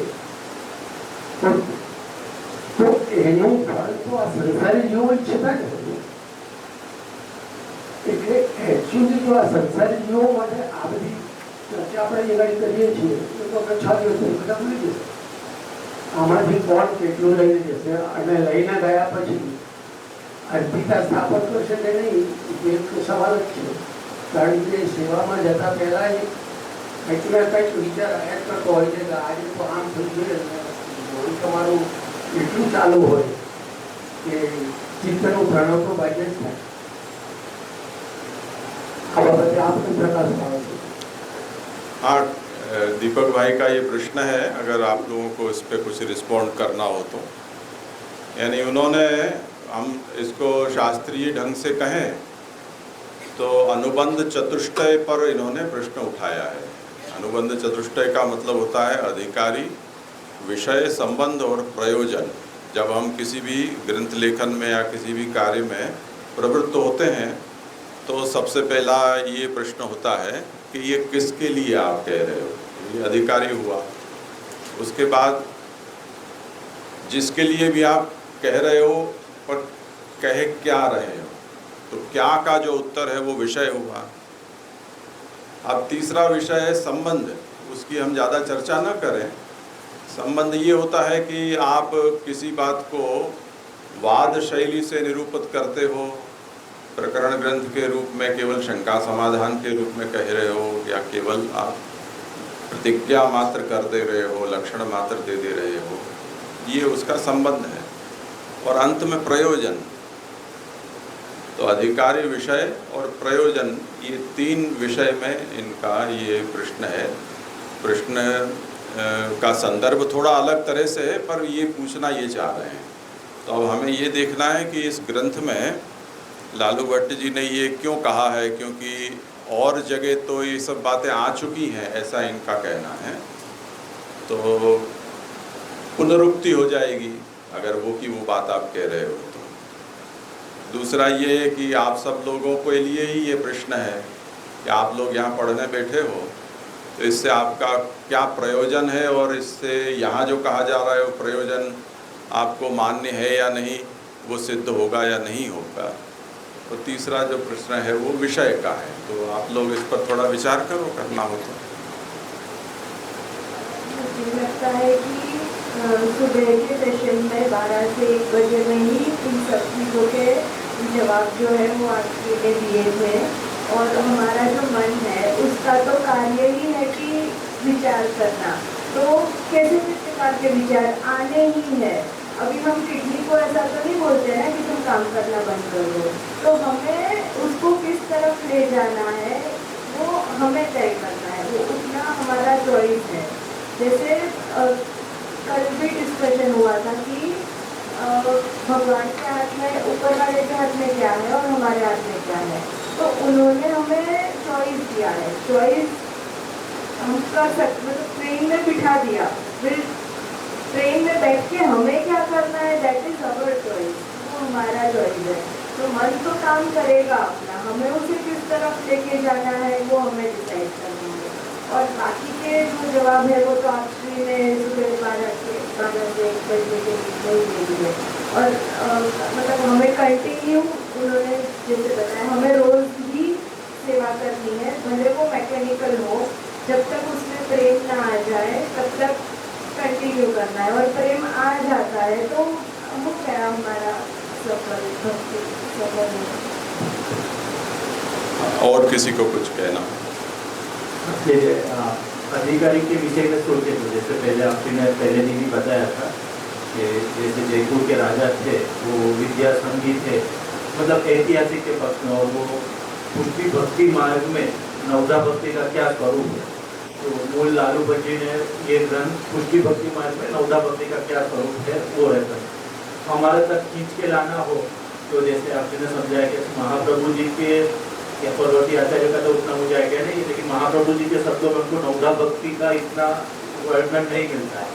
S6: તો એનું ફળ તો આ સંસારી જીવો ઈચ્છતા જ હોય. એટલે એકચ્યુઅલી જો આ સંસારી જીવો માટે આ બધી ચર્ચા આપણે જે ગાડી કરીએ છીએ એ તો આપણે 6 દિવસ બધા ભૂલી જશે. આમાંથી કોણ કેટલું લઈને જશે અને લઈને ગયા પછી અર્પિતા સ્થાપન કરશે કે નહીં એ એક સવાલ જ છે. કારણ કે સેવામાં જતા પહેલા કંઈક ને કંઈક વિચાર આવ્યા કરતો હોય છે કે આજે તો આમ થઈ જોઈએ, તમારું એટલું ચાલુ હોય કે ચિત્તનું પ્રણવ તો બાજ્ય જ થાય. આ બાબતે આપને પ્રકાશ પાડો છો.
S1: हाँ, दीपक भाई का ये प्रश्न है, अगर आप लोगों को इस पे कुछ रिस्पॉन्ड करना हो तो। यानी उन्होंने, हम इसको शास्त्रीय ढंग से कहें तो अनुबंध चतुष्टय पर इन्होंने प्रश्न उठाया है। अनुबंध चतुष्टय का मतलब होता है अधिकारी, विषय, संबंध और प्रयोजन। जब हम किसी भी ग्रंथ लेखन में या किसी भी कार्य में प्रवृत्त होते हैं तो सबसे पहला ये प्रश्न होता है कि ये किसके लिए आप कह रहे हो। ये अधिकारी हुआ। उसके बाद जिसके लिए भी आप कह रहे हो पर कह क्या रहे हो, तो क्या का जो उत्तर है वो विषय हुआ। अब तीसरा विषय है संबंध। उसकी हम ज़्यादा चर्चा न करें। संबंध ये होता है कि आप किसी बात को वाद शैली से निरूपित करते हो, प्रकरण ग्रंथ के रूप में केवल शंका समाधान के रूप में कह रहे हो, या केवल आप प्रतिज्ञा मात्र कर दे रहे हो, लक्षण मात्र दे रहे हो, ये उसका संबंध है। और अंत में प्रयोजन। तो अधिकारी, विषय और प्रयोजन, ये 3 विषय में इनका ये प्रश्न है। प्रश्न का संदर्भ थोड़ा अलग तरह से है, पर ये पूछना ये चाह रहे हैं। तो अब हमें ये देखना है कि इस ग्रंथ में लालू भट्ट जी ने ये क्यों कहा है, क्योंकि और जगह तो ये सब बातें आ चुकी हैं, ऐसा इनका कहना है। तो पुनरुक्ति हो जाएगी अगर वो की वो बात आप कह रहे हो तो। दूसरा ये है कि आप सब लोगों के लिए ही ये प्रश्न है कि आप लोग यहाँ पढ़ने बैठे हो, तो इससे आपका क्या प्रयोजन है, और इससे यहाँ जो कहा जा रहा है वो प्रयोजन आपको मान्य है या नहीं, वो सिद्ध होगा या नहीं होगा। तो तीसरा जो प्रश्न है वो विषय का है। तो आप लोग इस पर थोड़ा विचार करो, करना हो तो।
S3: मुझे लगता है कि सुबह के सेशन में 12 से 1 बजे में ही इन सब चीज़ों के जवाब जो है वो आपके लिए दिए थे। और हमारा जो मन है उसका तो कार्य ही है कि विचार करना। तो कैसे किस प्रकार के विचार आने ही है। अभी हम किडनी को ऐसा तो नहीं बोलते हैं कि तुम काम करना बंद कर दो, तो हमें उसको किस तरफ ले जाना है वो हमें तय करना है, वो उतना हमारा चॉइस है। जैसे कल भी डिस्कशन हुआ था कि भगवान के हाथ में, ऊपर वाले के हाथ में क्या है और हमारे हाथ में क्या है। तो उन्होंने हमें चॉइस दिया है, चॉइस हम कर सकते, मतलब ट्रेन में बिठा दिया, फिर ट्रेन में बैठ के हमें क्या करना है दैट इज अवर चॉइस, वो हमारा चॉइस है। तो मन तो काम करेगा अपना, हमें उसे किस तरफ लेके जाना है वो हमें डिसाइड करना है। और बाकी के जो जवाब है वो तो आपने सुबह 12 से 1 बजे के बीच में ही दे दिए। और मतलब हमें कंटिन्यू उन्होंने जैसे बताया हमें रोज़ ही सेवा करनी है, भले वो मैकेनिकल हो, जब तक उसमें प्रेम ना आ जाए तब तक कंटिन्यू करना है। और प्रेम आ जाता है तो मुख्य है हमारा सफल है।
S1: और किसी को कुछ कहना?
S5: ये अधिकारी के विषय में सोचे तो जैसे पहले आपने पहले दिन भी बताया था कि जैसे जयपुर के राजा थे वो विद्या संगीत थे, मतलब ऐतिहासिक के पक्ष में, और वो उसकी भक्ति मार्ग में नवदा भक्ति का क्या स्वरूप है तो मूल लालू भट्टी ने ये ग्रंथ पुष्टि भक्ति मार्ग में नवदा भक्ति का क्या स्वरूप है वो रहता है। हमारे तक खींच के लाना हो तो जैसे आपने समझाया कि महाप्रभु जी के या पर्वती आचार्य का तो उतना मुझे आइडिया नहीं है, लेकिन महाप्रभु जी के शब्दों में उनको नवदा भक्ति का इतना वर्णन नहीं मिलता है।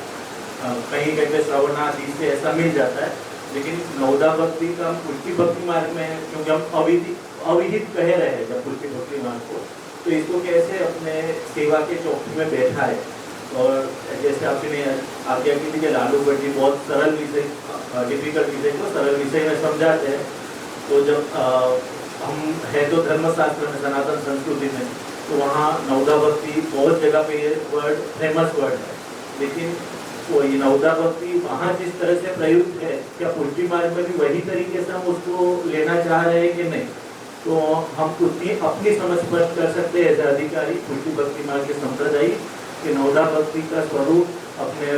S5: कहीं कहीं पे श्रवणादि से ऐसा मिल जाता है, लेकिन नवदा भक्ति का हम पुष्टि भक्ति मार्ग में, क्योंकि हम अविहित कह रहे हैं जब पुष्टि भक्ति मार्ग को, तो इसको कैसे अपने सेवा के चौकी में बैठा है। और जैसे आपने आज्ञा की थी कि लालू भट्टी बहुत सरल विषय, डिफिकल्ट विषय को सरल विषय में समझाते हैं। तो जब हम है तो धर्मशास्त्र में, सनातन संस्कृति में, तो वहाँ नवदा भक्ति बहुत जगह पे ये वर्ड फेमस वर्ड है, लेकिन वो ये नवदा भक्ति वहाँ जिस तरह से प्रयुक्त है, क्या पुष्टि मार्ग में भी वही तरीके से हम उसको लेना चाह रहे हैं कि नहीं, तो हम उतनी अपनी समझ पर कर सकते हैं एज अधिकारी पुष्टि भक्ति मार्ग के संप्रदायी कि नवदा भक्ति का स्वरूप अपने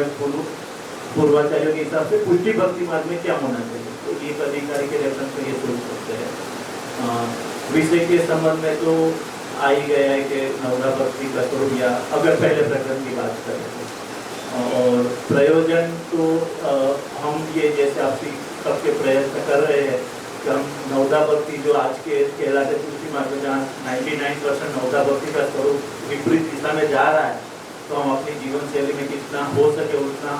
S5: पूर्वाचार्यों के हिसाब से पुष्टि भक्ति मार्ग में क्या होना चाहिए। तो एक अधिकारी के रेफरेंस में ये सोच सकते हैं। विषय के संबंध में तो आ ही गया है कि नवदा भक्ति का स्वरूप, या अगर पहले प्रकरण की बात करें और प्रयोजन तो हम ये जैसे आप सबके प्रयत्न कर रहे हैं कि हम नवदा भक्ति जो आज के कहलाते पुष्टि मार्ग में जहाँ 99% नवदा भक्ति का स्वरूप विपरीत दिशा में जा रहा है, तो हम अपनी जीवन शैली में कितना हो सके उतना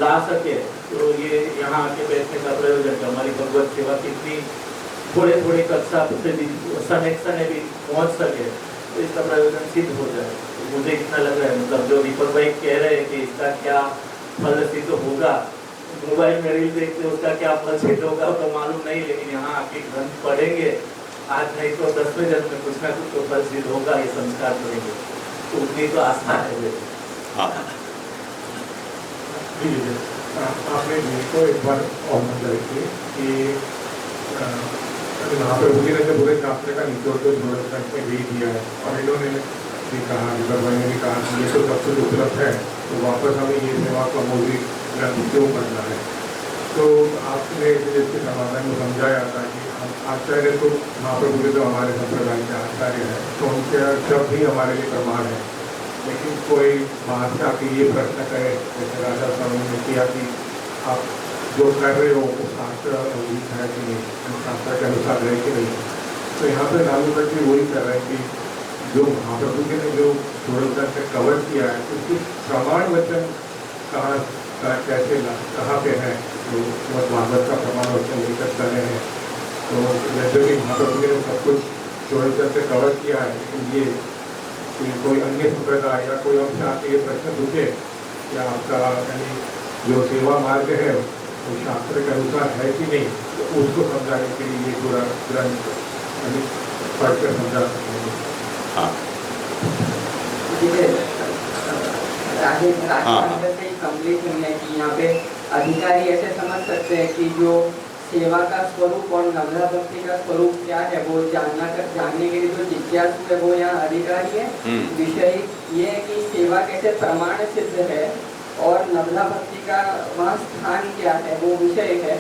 S5: ला सके। तो ये यहाँ आके बैठने का प्रयोजन है। हमारी भगवत सेवा कितनी थोड़े थोड़े कक्षा से भी सनेक्शन भी पहुँच सके, तो इसका प्रयोजन सिद्ध हो जाए। तो मुझे इतना लग रहा है, मतलब जो दीपक भाई कह रहे हैं कि इसका क्या फल सिद्ध होगा, मोबाइल में रील देखते उसका क्या फल सिद्ध होगा तो मालूम नहीं, लेकिन यहाँ आके ग्रंथ पढ़ेंगे, आज नहीं तो 10वें जन्म में कुछ ना कुछ तो फल सिद्ध होगा, ये संस्कार करेंगे, तो उतनी तो आस्था है।
S7: आपने को एक बार और मतलब कि महाप्रभु जी ने जो पूरे शास्त्र का निचोड़ को जोड़ में भी दिया है, और इन्होंने भी कहा, दीपक भाई ने भी कहा कि ये तो सब कुछ उपलब्ध है, तो वापस हमें ये सेवा का मौलिक ग्रंथ क्यों करना है। तो आपने इसके समाधान में समझाया था कि आचार्य तो महाप्रभु जी तो हमारे संप्रदाय के आचार्य हैं, तो उनके शब्द ही हमारे लिए प्रमाण है। लेकिन कोई बादशाह की ये प्रश्न करे, जैसे राजा स्वामी ने किया कि आप जो कर रहे हो वो शास्त्र अवधि है कि नहीं, शास्त्र के अनुसार है कि नहीं। तो यहाँ पे लालू भट्टी वही कर रहे हैं कि जो महाप्रभु जी ने जो थोड़ा से कवर किया है, उसकी प्रमाण वचन कहाँ कैसे कहाँ पे है, तो भागवत का प्रमाण वचन लेकर चले हैं। तो जैसे कि महाप्रभु जी ने सब कुछ थोड़ा से कवर किया है, लेकिन ये कोई अन्य संप्रदाय या कोई अंश आके ये प्रश्न पूछे कि आपका यानी जो सेवा मार्ग है वो शास्त्र के अनुसार है कि नहीं, तो उसको समझाने के लिए ये पूरा ग्रंथ यानी पढ़ कर समझा सकते हैं।
S6: कंप्लीट नहीं है कि यहाँ पे अधिकारी ऐसे समझ सकते हैं कि जो सेवा का स्वरूप और नवदा भक्ति का स्वरूप क्या है वो जानने के लिए जो जिज्ञासु है वो यहाँ अधिकारी है। विषय ये है कि सेवा कैसे प्रमाण सिद्ध है और नवदा भक्ति का वहाँ स्थान क्या है वो विषय है।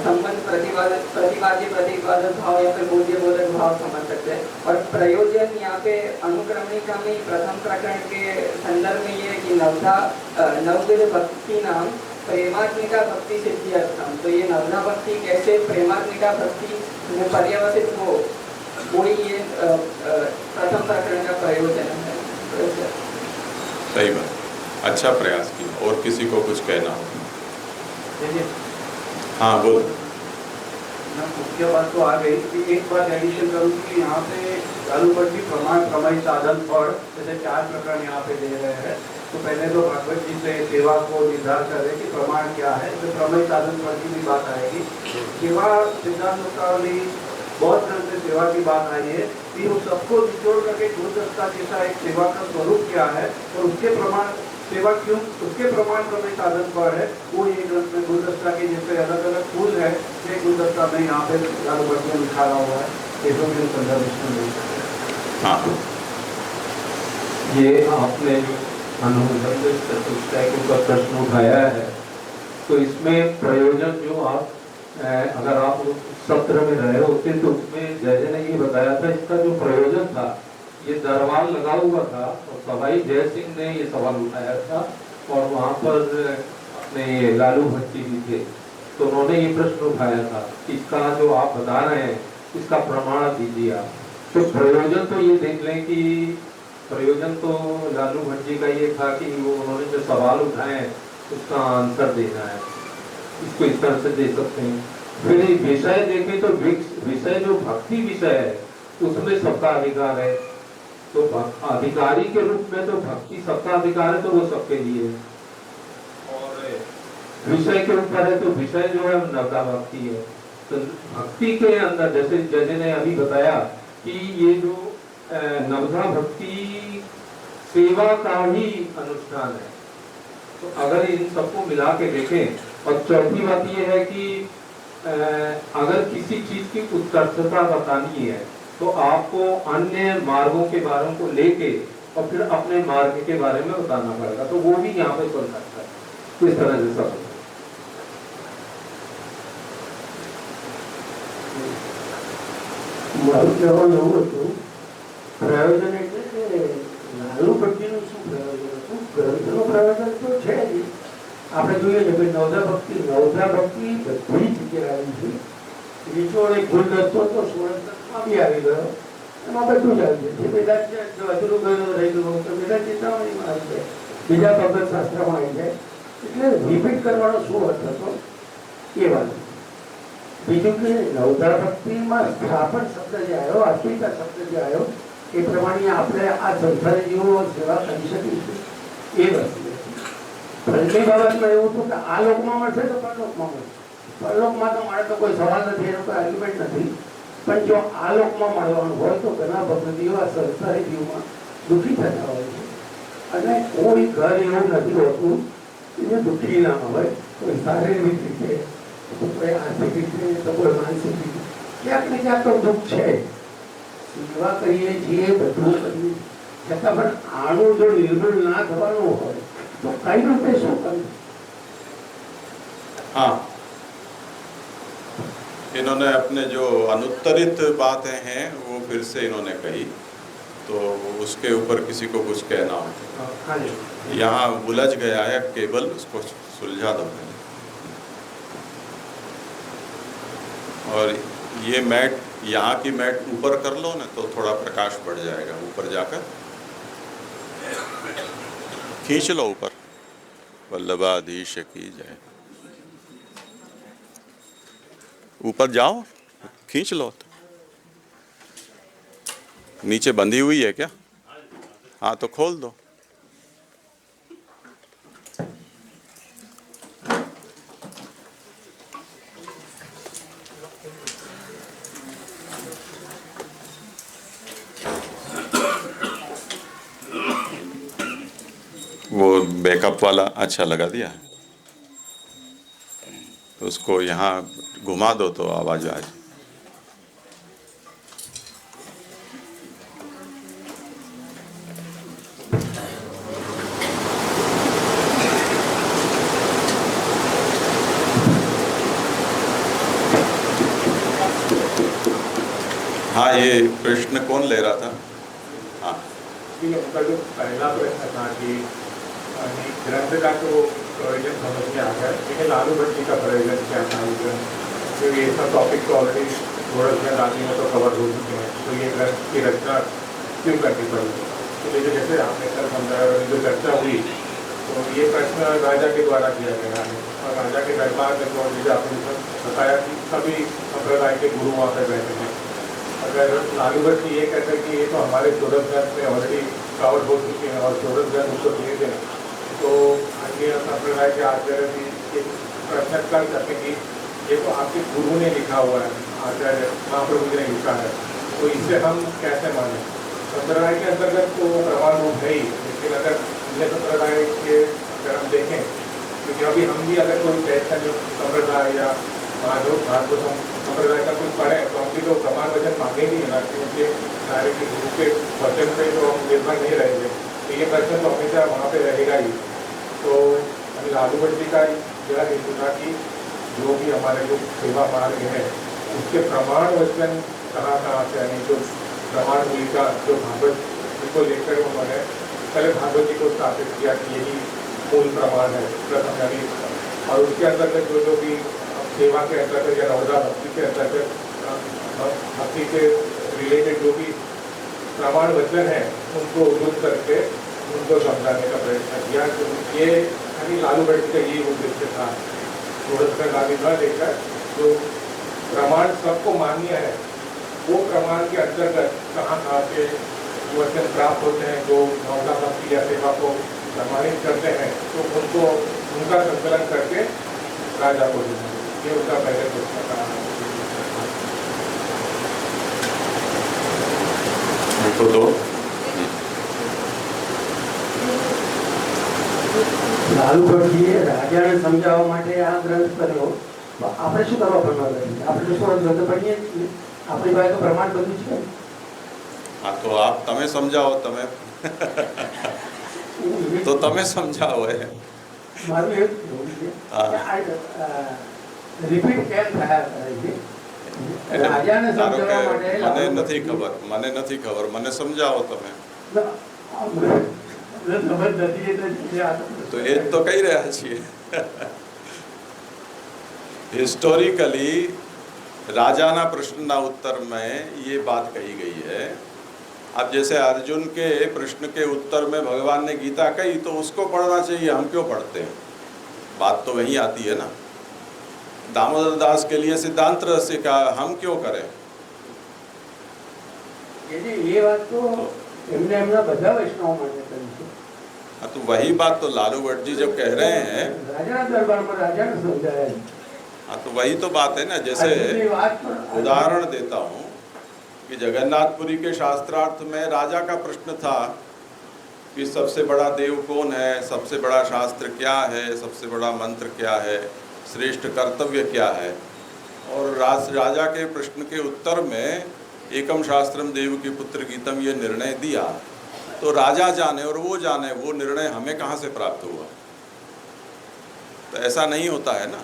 S6: संबंध प्रतिवादी प्रतिपादक भाव या फिर बोध्य बोधक भाव समझ सकते हैं। और प्रयोजन यहाँ पे अनुक्रमणिका में प्रथम प्रकरण के संदर्भ में ये है कि नवविध भक्ति नाम प्रेमात्मिका भक्ति सिद्धि अर्थम। तो ये नवदा भक्ति कैसे प्रेमात्मिका भक्ति में पर्यवसित हो, वही ये प्रथम प्रकरण का प्रयोजन है।
S1: सही बात, अच्छा प्रयास किया। और किसी को कुछ कहना हो? हाँ बोलो।
S8: मुख्य बात तो आ गई कि एक बात एडिशन करूँगी कि यहाँ पे लालू भट्टी प्रमाण प्रमाण साधन पर जैसे 4 प्रकरण यहाँ पे दे रहे हैं। तो पहले तो भागवत जी से सेवा को निर्धार करें कि प्रमाण क्या है, तो प्रमाण साधन पर की भी बात आएगी। सेवा सिद्धांत का भी बहुत तरह से सेवा की बात आई है कि उन सबको निचोड़ करके गुरुदत्ता जैसा एक सेवा का स्वरूप क्या है और उसके प्रमाण सेवा क्यों उसके प्रमाण प्रमेय साधन पर है, वो ये ग्रंथ में गुरुदत्ता के जैसे अलग अलग फूल है, ये गुरुदत्ता में यहाँ पे लालू भट्टी में लिखा हुआ है। इसको भी संदर्भ
S2: ये आपने अनुबंध चतुष्टय का प्रश्न उठाया है, तो इसमें प्रयोजन जो आप अगर आप सत्र में रहे होते तो उसमें जैसे ने ये बताया था, इसका जो प्रयोजन था
S9: ये दरबार लगा हुआ था और सवाई जय सिंह ने ये सवाल उठाया था और वहाँ पर अपने लालू भट्टी जी थे, तो उन्होंने ये प्रश्न उठाया था, इसका जो आप बता रहे हैं इसका प्रमाण दीजिए आप। तो प्रयोजन तो ये देख लें कि प्रयोजन तो लालू भट्टी का ये था कि वो उन्होंने जो सवाल उठाए हैं उसका आंसर देना है, इसको इस तरह से दे सकते हैं। फिर विषय देखें तो विषय जो भक्ति विषय है उसमें सबका अधिकार है, तो अधिकारी के रूप में तो भक्ति सबका अधिकार है, तो वो सबके लिए है। और विषय के ऊपर है तो विषय जो है नवधा भक्ति है। तो भक्ति के अंदर जैसे जज ने अभी बताया कि ये जो नवधा भक्ति सेवा का ही अनुष्ठान है, तो अगर इन सबको मिला के देखें। और चौथी बात ये है कि अगर किसी चीज की उत्कर्षता बतानी है तो आपको अन्य मार्गों के बारे को लेके और फिर अपने मार्ग के बारे में बताना पड़ेगा, तो वो भी यहाँ पे चल सकता है इस तरह से सब।
S6: મારું કહેવાનું એવું હતું, પ્રયોજન એટલે કે લાલુ ભટ્ટીનું શું પ્રયોજન હતું? ગ્રંથનું પ્રયોજન તો છે જ. આપણે જોઈએ છે કે નવધા ભક્તિ બધી જગ્યાએ આવી છે. નીચોડે ગુલદસ્તો તો સુરતમાં બી આવી ગયો, એમાં બધું જ આવી જાય. જે પેલા જો અધૂરું ગયું રહી ગયું તો પેલા ચેતવણીમાં આવી જાય, બીજા ભગત શાસ્ત્રમાં આવી જાય. એટલે રિપીટ કરવાનો શું અર્થ હતો એ વાત. બીજું કે નવધા ભક્તિમાં સ્થાપન શબ્દ જે આવ્યો, આશ્રિતા શબ્દ જે આવ્યો, એ પ્રમાણે આપણે આ સંસારી જીવો સેવા કરી શકીશું એ વસ્તુ. ફલની બાબતમાં એવું હતું કે આ લોકમાં મળશે તો પરલોકમાં મળશે. પરલોકમાં તો મારે તો કોઈ સવાલ નથી, એનો કોઈ આર્ગ્યુમેન્ટ નથી. પણ જો આ લોકમાં મળવાનું હોય તો ઘણા ભક્તિઓ આ સંસારી જીવમાં દુઃખી થતા હોય છે. અને કોઈ ઘર એવું નથી હોતું કે જે દુઃખી ના હોય. કોઈ શારીરિક રીતે, તો કોઈ આર્થિક રીતે, તો કોઈ માનસિક રીતે, ક્યાંક ને ક્યાંક તો દુઃખ છે. સેવા કરીએ છીએ, બધું કરીએ, છતાં પણ આનું જો નિર્મૂળ ના થવાનું હોય તો કઈ રીતે શું કરવું?
S1: हाँ, इन्होंने अपने जो अनुत्तरित बातें हैं वो फिर से इन्होंने कही, तो उसके ऊपर किसी को कुछ कहना हो।
S8: हाँ जी,
S1: यहाँ उलझ गया है केवल, उसको सुलझा दो। और ये मैट, यहाँ की मैट ऊपर कर लो ना तो थोड़ा प्रकाश बढ़ जाएगा। ऊपर जाकर खींच लो ऊपर, वल्लभाधीश की जय। ऊपर जाओ, खींच लो। नीचे बंधी हुई है क्या? हाँ तो खोल दो। वो बैकअप वाला अच्छा लगा दिया, तो उसको यहाँ घुमा दो तो आवाज़ आ जाए। हाँ, ये प्रश्न कौन ले रहा था? हाँ,
S7: उनका जो पहला प्रश्न था कि ग्रंथ का तो प्रयोजन समझ में आ गया, लेकिन लालू भट्टी का प्रयोजन क्या था? क्योंकि ये सब टॉपिक तो ऑलरेडी गोरखनाथ आदि में तो कवर हो चुके हैं, तो ये ग्रंथ की रचना क्यों करनी पड़ी? तो ये जैसे आपने कल समझाया, जो चर्चा हुई तो ये प्रश्न राजा के द्वारा किया गया है, और राजा के दरबार में तो जैसे आपने बताया कि सभी संप्रदाय के गुरु वहाँ पर बैठे हैं। अगर लालू भट्टी ये कहते हैं कि ये तो हमारे चौदह ग्रंथ में ऑलरेडी कवर हो चुके हैं और चौदह ग्रंथ उसको दिए गए, तो अन्य संप्रदाय के आचार्य भी एक प्रश्न कर सकते कि ये तो आपके गुरु ने लिखा हुआ है, आचार्य महाप्रभु जी ने लिखा है, तो इसे हम कैसे माने? संप्रदाय के अंतर्गत तो प्रमाण रूप है ही, लेकिन अगर अन्य संप्रदाय के अगर हम देखें, क्योंकि अभी हम भी अगर कोई चैतन्य संप्रदाय या माधव भागवत संप्रदाय का कुछ पढ़े तो हम भी तो प्रमाण वचन मांगेंगे ना, क्योंकि सारे के गुरु के वचन पे तो हम निर्भर नहीं रहेंगे, तो ये प्रश्न तो हमेशा वहाँ पे रहेगा ही। तो अभी लालू भट्टी का यह हेतु था कि जो भी हमारे जो सेवा मार्ग है उसके प्रमाण वचन कहाँ से, यानी जो प्रमाण मूलिका जो भागवत उसको लेकर उन्होंने पहले भागवत जी को स्थापित किया कि यही मूल प्रमाण है प्रथम यानी, और उसके अंतर्गत जो भी सेवा के अंतर्गत या नवदा भक्ति के अंतर्गत भक्ति के रिलेटेड जो भी प्रमाण वचन है उनको उद्धृत करके उनको समझाने का प्रयत्न किया। तो ये यानी लालू भट्ट का यही उद्देश्य था, षोडश में गाली न लेकर जो प्रमाण सबको मान्य है वो प्रमाण के अंतर्गत कहाँ कहाँ से वचन प्राप्त होते हैं जो नवदा भक्ति या सेवा को प्रमाणित करते हैं, तो उनको उनका संकलन करके राजा को देना, ये उनका पहले प्रश्न था।
S1: तो दो
S6: લાલુ ભટ્ટીએ રાજાને સમજાવવા માટે આ ગ્રંથ કર્યો, આપણે શું કરવા ભણવા ગઈ? આપણે તો શું ગ્રંથ ભણીએ છીએ, આપણી પાસે તો પ્રમાણ બધું છે.
S1: हाँ तो आप तमें समझाओ, तमें तो तमें समझाओ है।
S6: મારું એવું કહેવું છે કે આ રિપીટ કેમ થયા કરે છે? રાજાને સમજાવવા માટે
S1: મને નથી ખબર, મને નથી ખબર, મને સમજાવો તમે।
S6: ખબર નથી એટલે
S1: तो ये तो कही रहा છીએ। हिस्टोरिकली राजाना प्रश्न उत्तर में ये बात कही गई है। अब जैसे अर्जुन के प्रश्न के उत्तर में भगवान ने गीता कही तो उसको पढ़ना चाहिए, हम क्यों पढ़ते हैं? बात तो वही आती है ना। दामोदर दास के लिए सिद्धांत रहस्य का हम क्यों करें?
S6: ये बात तो એમને એમના બધા વૈષ્ણવ માટે કરી છે।
S1: हाँ तो वही बात तो लालू भट्ट जी जब कह रहे हैं,
S6: રાજાના દરબારમાં રાજાને સમજાય।
S1: हाँ तो वही तो बात है ना। जैसे उदाहरण देता हूँ कि जगन्नाथपुरी के शास्त्रार्थ में राजा का प्रश्न था कि सबसे बड़ा देव कौन है, सबसे बड़ा शास्त्र क्या है, सबसे बड़ा मंत्र क्या है, श्रेष्ठ कर्तव्य क्या है। और राजा के प्रश्न के उत्तर में एकम शास्त्रम देव की पुत्र गीतम ये निर्णय दिया। तो राजा जाने और वो जाने वो निर्णय हमें कहाँ से प्राप्त हुआ? तो ऐसा नहीं होता है ना।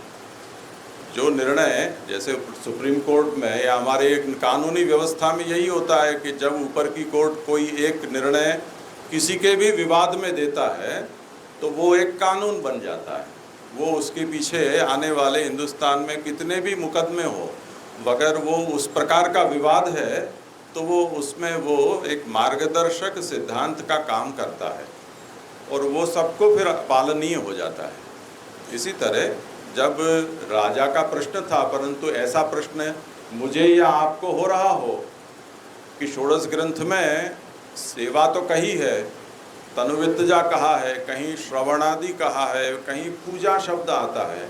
S1: जो निर्णय जैसे सुप्रीम कोर्ट में या हमारे एक कानूनी व्यवस्था में यही होता है कि जब ऊपर की कोर्ट कोई एक निर्णय किसी के भी विवाद में देता है तो वो एक कानून बन जाता है। वो उसके पीछे आने वाले हिंदुस्तान में कितने भी मुकदमे हो, अगर वो उस प्रकार का विवाद है तो वो उसमें वो एक मार्गदर्शक सिद्धांत का काम करता है और वो सबको फिर पालनीय हो जाता है। इसी तरह जब राजा का प्रश्न था, परंतु ऐसा प्रश्न मुझे या आपको हो रहा हो कि षोडश ग्रंथ में सेवा तो कही है, तनुवित्तजा कहा है, कहीं श्रवणादि कहा है, कहीं पूजा शब्द आता है,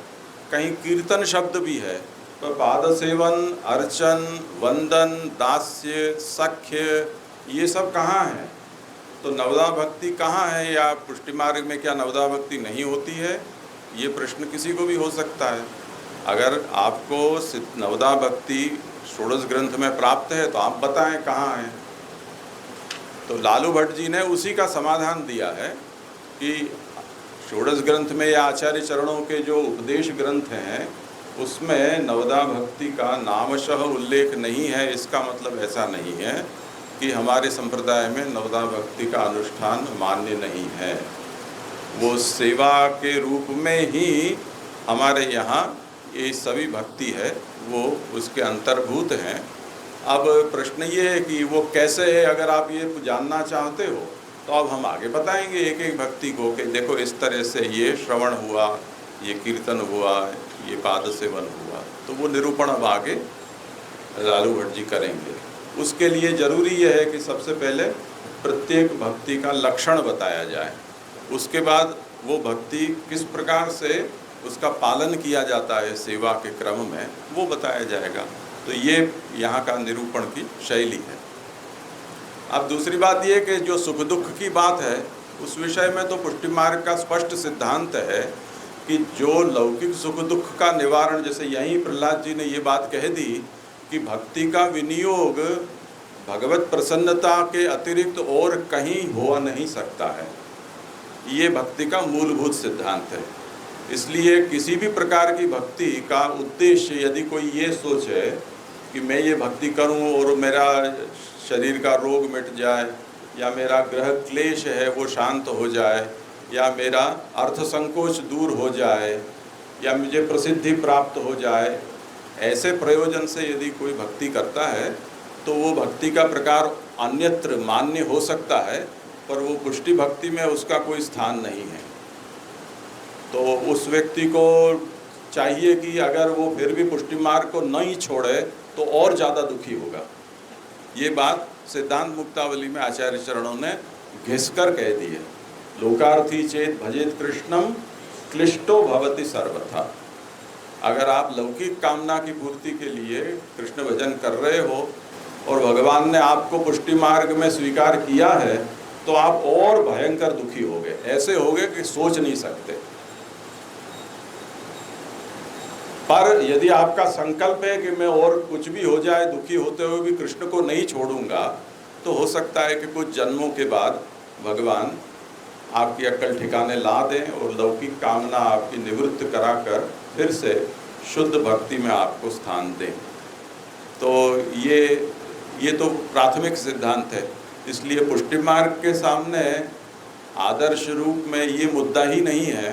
S1: कहीं कीर्तन शब्द भी है, तो पाद सेवन, अर्चन, वंदन, दास्य, सख्य ये सब कहाँ है? तो नवदा भक्ति कहाँ है? या पुष्टि मार्ग में क्या नवदा भक्ति नहीं होती है? ये प्रश्न किसी को भी हो सकता है। अगर आपको नवदा भक्ति षोडश ग्रंथ में प्राप्त है तो आप बताएं कहाँ है। तो लालू भट्ट जी ने उसी का समाधान दिया है कि षोडश ग्रंथ में या आचार्य चरणों के जो उपदेश ग्रंथ हैं उसमें नवदा भक्ति का नामशः उल्लेख नहीं है। इसका मतलब ऐसा नहीं है कि हमारे संप्रदाय में नवदा भक्ति का अनुष्ठान मान्य नहीं है। वो सेवा के रूप में ही हमारे यहाँ ये सभी भक्ति है, वो उसके अंतर्भूत हैं। अब प्रश्न ये है कि वो कैसे है। अगर आप ये जानना चाहते हो तो अब हम आगे बताएंगे एक एक भक्ति को कि देखो इस तरह से ये श्रवण हुआ, ये कीर्तन हुआ, ये पाद सेवन हुआ। तो वो निरूपण अब आगे लालू भट्ट जी करेंगे। उसके लिए ज़रूरी यह है कि सबसे पहले प्रत्येक भक्ति का लक्षण बताया जाए, उसके बाद वो भक्ति किस प्रकार से उसका पालन किया जाता है सेवा के क्रम में वो बताया जाएगा। तो ये यहाँ का निरूपण की शैली है। अब दूसरी बात ये कि जो सुख दुख की बात है उस विषय में तो पुष्टि मार्ग का स्पष्ट सिद्धांत है कि जो लौकिक सुख दुख का निवारण, जैसे यहीं प्रहलाद जी ने ये बात कह दी कि भक्ति का विनियोग भगवत प्रसन्नता के अतिरिक्त और कहीं हो नहीं सकता है। ये भक्ति का मूलभूत सिद्धांत है। इसलिए किसी भी प्रकार की भक्ति का उद्देश्य यदि कोई ये सोचे कि मैं ये भक्ति करूं और मेरा शरीर का रोग मिट जाए या मेरा ग्रह क्लेश है वो शांत हो जाए, या मेरा अर्थ संकोच दूर हो जाए, या मुझे प्रसिद्धि प्राप्त हो जाए, ऐसे प्रयोजन से यदि कोई भक्ति करता है तो वो भक्ति का प्रकार अन्यत्र मान्य हो सकता है, पर वो पुष्टि भक्ति में उसका कोई स्थान नहीं है। तो उस व्यक्ति को चाहिए कि अगर वो फिर भी पुष्टि मार्ग को नहीं छोड़े तो और ज़्यादा दुखी होगा। ये बात सिद्धांत मुक्तावली में आचार्य चरणों ने घिसकर कह दी है। लोकार्थी चेत भजेत कृष्णम क्लिष्टो भवति सर्वथा। अगर आप लौकिक कामना की पूर्ति के लिए कृष्ण भजन कर रहे हो और भगवान ने आपको पुष्टि मार्ग में स्वीकार किया है तो आप और भयंकर दुखी होगे, ऐसे होगे कि सोच नहीं सकते। पर यदि आपका संकल्प है कि मैं और कुछ भी हो जाए दुखी होते हुए भी कृष्ण को नहीं छोड़ूंगा, तो हो सकता है कि कुछ जन्मों के बाद भगवान आपकी अक्ल ठिकाने ला दें और लौकिक कामना आपकी निवृत्त कराकर फिर से शुद्ध भक्ति में आपको स्थान दें। तो ये तो प्राथमिक सिद्धांत है। इसलिए पुष्टि मार्ग के सामने आदर्श रूप में ये मुद्दा ही नहीं है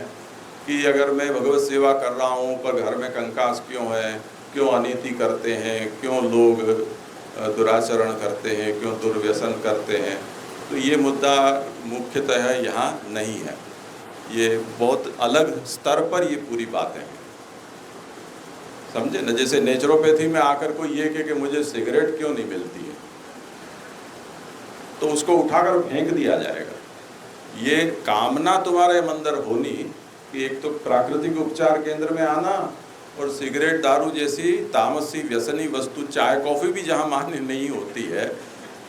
S1: कि अगर मैं भगवत सेवा कर रहा हूँ पर घर में कंकास क्यों है, क्यों अनीति करते हैं, क्यों लोग दुराचरण करते हैं, क्यों दुर्व्यसन करते हैं, तो ये मुद्दा मुख्यतः यहाँ नहीं है। ये बहुत अलग स्तर पर ये पूरी बातें हैं, समझे ना। जैसे नेचुरोपैथी में आकर कोई ये कहे कि मुझे सिगरेट क्यों नहीं मिलती है, तो उसको उठाकर फेंक दिया जाएगा। ये कामना तुम्हारे अंदर होनी कि एक तो प्राकृतिक उपचार केंद्र में आना और सिगरेट दारू जैसी तामसी व्यसनी वस्तु, चाय कॉफ़ी भी जहाँ मान्य नहीं होती है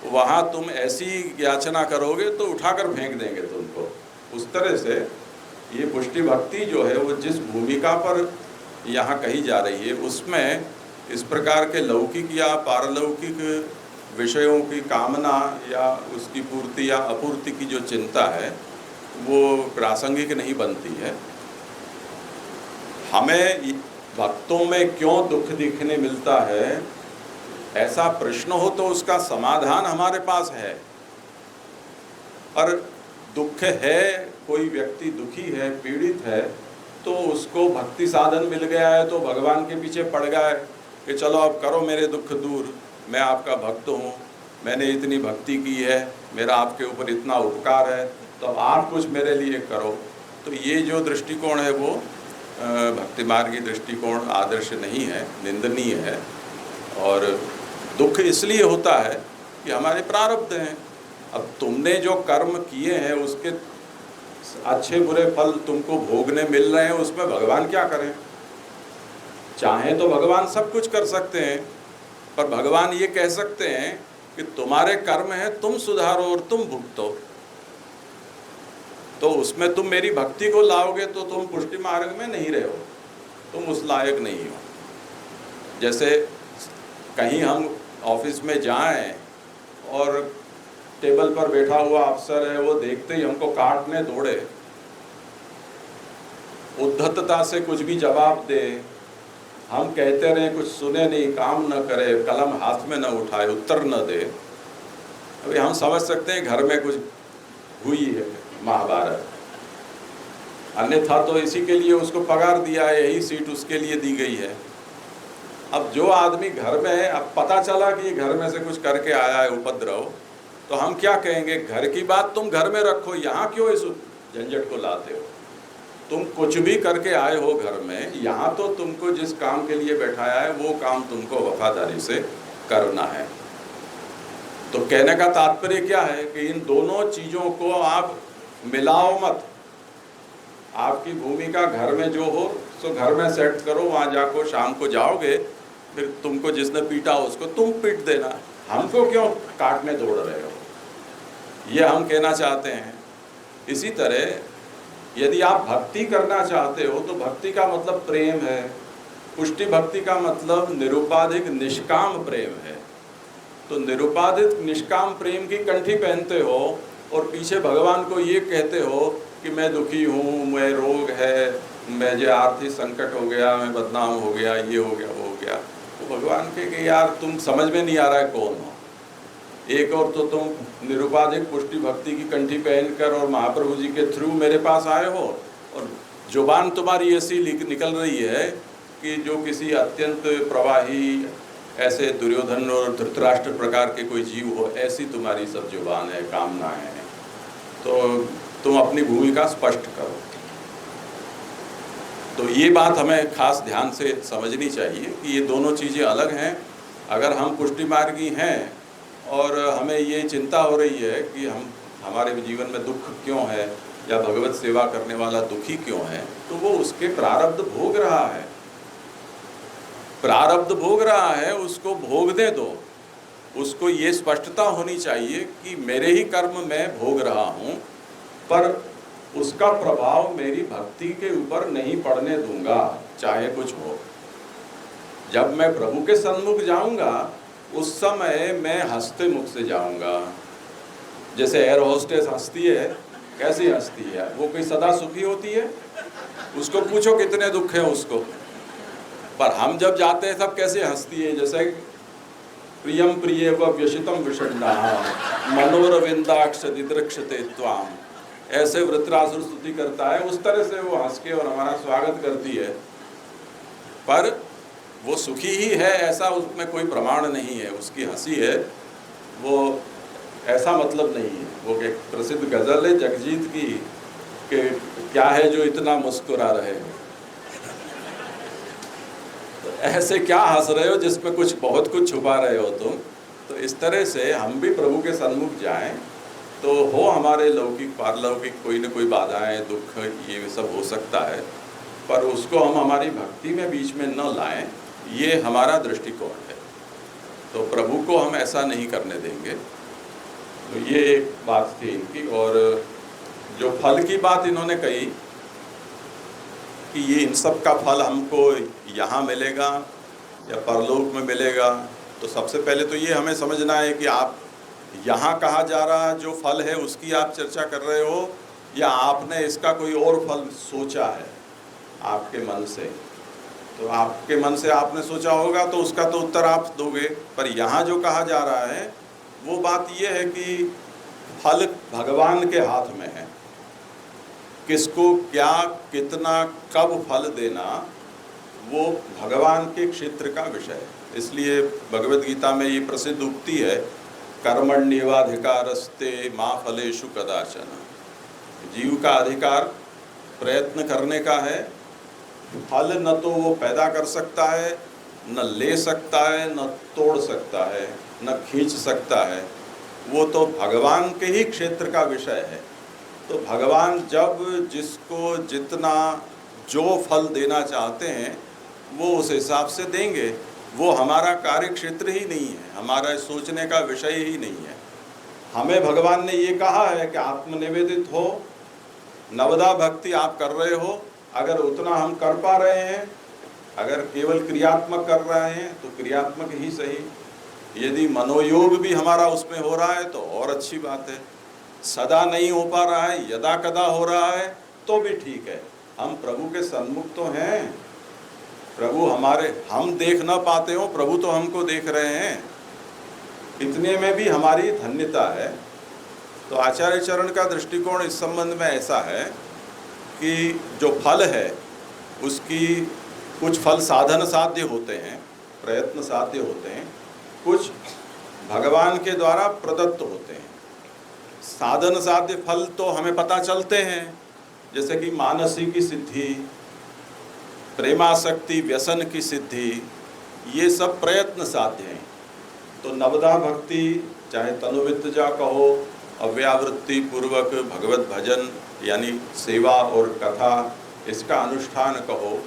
S1: वहाँ तुम ऐसी याचना करोगे तो उठाकर फेंक देंगे तुमको। उस तरह से ये पुष्टि भक्ति जो है वो जिस भूमिका पर यहाँ कही जा रही है उसमें इस प्रकार के लौकिक या पारलौकिक विषयों की कामना या उसकी पूर्ति या अपूर्ति की जो चिंता है वो प्रासंगिक नहीं बनती है। हमें भक्तों में क्यों दुख दिखने मिलता है, ऐसा प्रश्न हो तो उसका समाधान हमारे पास है। और दुख है, कोई व्यक्ति दुखी है, पीड़ित है, तो उसको भक्ति साधन मिल गया है तो भगवान के पीछे पड़ गया है कि चलो अब करो मेरे दुख दूर, मैं आपका भक्त हूँ, मैंने इतनी भक्ति की है, मेरा आपके ऊपर इतना उपकार है, तो अब आप कुछ मेरे लिए करो। तो ये जो दृष्टिकोण है वो भक्ति मार्गी दृष्टिकोण आदर्श नहीं है, निंदनीय है। और दुख इसलिए होता है कि हमारे प्रारब्ध हैं। अब तुमने जो कर्म किए हैं उसके अच्छे बुरे फल तुमको भोगने मिल रहे हैं, उसमें भगवान क्या करें। चाहें तो भगवान सब कुछ कर सकते हैं, पर भगवान ये कह सकते हैं कि तुम्हारे कर्म हैं, तुम सुधारो और तुम भुगतो। तो उसमें तुम मेरी भक्ति को लाओगे तो तुम पुष्टि मार्ग में नहीं रहे हो, तुम उस लायक नहीं हो। जैसे कहीं हम ऑफिस में जाएं और टेबल पर बैठा हुआ अफसर है, वो देखते ही हमको काटने दौड़े, उद्धतता से कुछ भी जवाब दे, हम कहते रहे कुछ सुने नहीं, काम न करे, कलम हाथ में न उठाए, उत्तर न दे, अभी हम समझ सकते हैं घर में कुछ हुई है महाभारत। अन्यथा तो इसी के लिए उसको पगार दिया है, यही सीट उसके लिए दी गई है। अब जो आदमी घर में है, अब पता चला कि ये घर में से कुछ करके आया है उपद्रव, तो हम क्या कहेंगे, घर की बात तुम घर में रखो, यहाँ क्यों इस झंझट को लाते हो। तुम कुछ भी करके आए हो घर में, यहाँ तो तुमको जिस काम के लिए बैठाया है वो काम तुमको वफादारी से करना है। तो कहने का तात्पर्य क्या है कि इन दोनों चीज़ों को आप मिलाओ मत। आपकी भूमिका घर में जो हो सो घर में सेट करो, वहाँ जाको शाम को जाओगे, फिर तुमको जिसने पीटा उसको तुम पीट देना, हमको क्यों काटने दौड़ रहे हो, ये हम कहना चाहते हैं। इसी तरह यदि आप भक्ति करना चाहते हो तो भक्ति का मतलब प्रेम है, पुष्टि भक्ति का मतलब निरुपाधिक निष्काम प्रेम है। तो निरुपाधिक निष्काम प्रेम की कंठी पहनते हो और पीछे भगवान को ये कहते हो कि मैं दुखी हूँ, मैं रोग है, मुझे आर्थिक संकट हो गया, मैं बदनाम हो गया, ये हो गया, वो हो गया, तो भगवान के कि यार तुम समझ में नहीं आ रहा है कौन हो, एक और तो तुम निरुपाधिक पुष्टि भक्ति की कंठी पहनकर और महाप्रभु जी के थ्रू मेरे पास आए हो, और जुबान तुम्हारी ऐसी निकल रही है कि जो किसी अत्यंत प्रवाही ऐसे दुर्योधन और धृतराष्ट्र प्रकार के कोई जीव हो, ऐसी तुम्हारी सब जुबान है, कामनाएं हैं। तो तुम अपनी भूमिका स्पष्ट करो। तो ये बात हमें खास ध्यान से समझनी चाहिए कि ये दोनों चीज़ें अलग हैं। अगर हम पुष्टि मार्गी हैं और हमें ये चिंता हो रही है कि हमारे जीवन में दुख क्यों है या भगवत सेवा करने वाला दुखी क्यों है, तो वो उसके प्रारब्ध भोग रहा है, प्रारब्ध भोग रहा है, उसको भोगने दो। उसको ये स्पष्टता होनी चाहिए कि मेरे ही कर्म मैं भोग रहा हूँ, पर उसका प्रभाव मेरी भक्ति के ऊपर नहीं पड़ने दूंगा, चाहे कुछ हो। जब मैं प्रभु के सन्मुख जाऊंगा उस समय मैं हंसते मुख से जाऊंगा। जैसे एयर होस्टेस हंसती है, कैसी हंसती है? वो कोई सदा सुखी होती है? उसको पूछो कितने दुख हैं उसको। पर हम जब जाते हैं तब कैसे हंसती है? जैसे प्रियम प्रिय व व्यशितम विषण्णा मनोरविंदाक्ष दिदृक्षते त्वाम, ऐसे वृत्रासुर स्तुति करता है, उस तरह से वो हंस के और हमारा स्वागत करती है। पर वो सुखी ही है ऐसा उसमें कोई प्रमाण नहीं है। उसकी हंसी है वो ऐसा मतलब नहीं है। वो एक प्रसिद्ध गज़ल है जगजीत की कि क्या है जो इतना मुस्कुरा रहे हो, तो ऐसे क्या हंस रहे हो जिसमें कुछ बहुत कुछ छुपा रहे हो तुम। तो इस तरह से हम भी प्रभु के सन्मुख जाएं तो हो हमारे लौकिक पारलौकिक कोई न कोई बाधाएं, दुख, ये सब हो सकता है, पर उसको हम हमारी भक्ति में बीच में न लाएं, ये हमारा दृष्टिकोण है। तो प्रभु को हम ऐसा नहीं करने देंगे। तो ये एक बात थी इनकी। और जो फल की बात इन्होंने कही कि ये इन सब का फल हमको यहाँ मिलेगा या परलोक में मिलेगा, तो सबसे पहले तो ये हमें समझना है कि आप यहाँ कहा जा रहा जो फल है उसकी आप चर्चा कर रहे हो, या आपने इसका कोई और फल सोचा है आपके मन से। तो आपके मन से आपने सोचा होगा तो उसका तो उत्तर आप दोगे। पर यहाँ जो कहा जा रहा है वो बात ये है कि फल भगवान के हाथ में है। किसको क्या कितना कब फल देना वो भगवान के क्षेत्र का विषय है। इसलिए भगवत गीता में ये प्रसिद्ध उक्ति है, कर्मण्येवाधिकारस्ते मा फलेषु कदाचन। जीव का अधिकार प्रयत्न करने का है। फल न तो वो पैदा कर सकता है, न ले सकता है, न तोड़ सकता है, न खींच सकता है। वो तो भगवान के ही क्षेत्र का विषय है। तो भगवान जब जिसको जितना जो फल देना चाहते हैं वो उस हिसाब से देंगे। वो हमारा कार्य क्षेत्र ही नहीं है, हमारा सोचने का विषय ही नहीं है। हमें भगवान ने ये कहा है कि आत्मनिवेदित हो, नवदा भक्ति आप कर रहे हो। अगर उतना हम कर पा रहे हैं, अगर केवल क्रियात्मक कर रहे हैं तो क्रियात्मक ही सही। यदि मनोयोग भी हमारा उसमें हो रहा है तो और अच्छी बात है। सदा नहीं हो पा रहा है, यदा कदा हो रहा है तो भी ठीक है। हम प्रभु के सन्मुख तो हैं। प्रभु हमारे, हम देख ना पाते हो, प्रभु तो हमको देख रहे हैं। इतने में भी हमारी धन्यता है। तो आचार्य चरण का दृष्टिकोण इस संबंध में ऐसा है कि जो फल है उसकी कुछ फल साधन साध्य होते हैं, प्रयत्न साध्य होते हैं, कुछ भगवान के द्वारा प्रदत्त होते हैं। साधन साध्य फल तो हमें पता चलते हैं, जैसे कि मानसी की सिद्धि, प्रेमासक्ति, व्यसन की सिद्धि, ये सब प्रयत्न साध्य हैं। तो नवदा भक्ति, चाहे तनुवित्तजा कहो, अव्यावृत्ति पूर्वक भगवत भजन यानी सेवा और कथा, इसका अनुष्ठान कहो,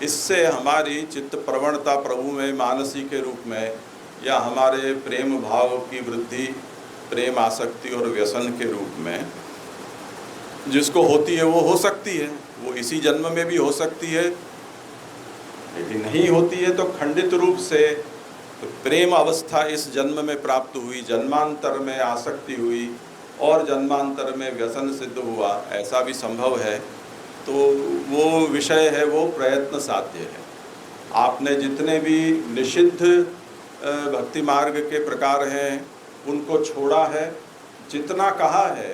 S1: इससे हमारी चित्त प्रवणता प्रभु में मानसी के रूप में, या हमारे प्रेम भाव की वृद्धि प्रेम आसक्ति और व्यसन के रूप में जिसको होती है वो हो सकती है। वो इसी जन्म में भी हो सकती है। यदि नहीं होती है तो खंडित रूप से तो प्रेम अवस्था इस जन्म में प्राप्त हुई, जन्मांतर में आसक्ति हुई और जन्मांतर में व्यसन सिद्ध हुआ, ऐसा भी संभव है। तो वो विषय है, वो प्रयत्न साध्य है। आपने जितने भी निषिद्ध भक्ति मार्ग के प्रकार हैं उनको छोड़ा है, जितना कहा है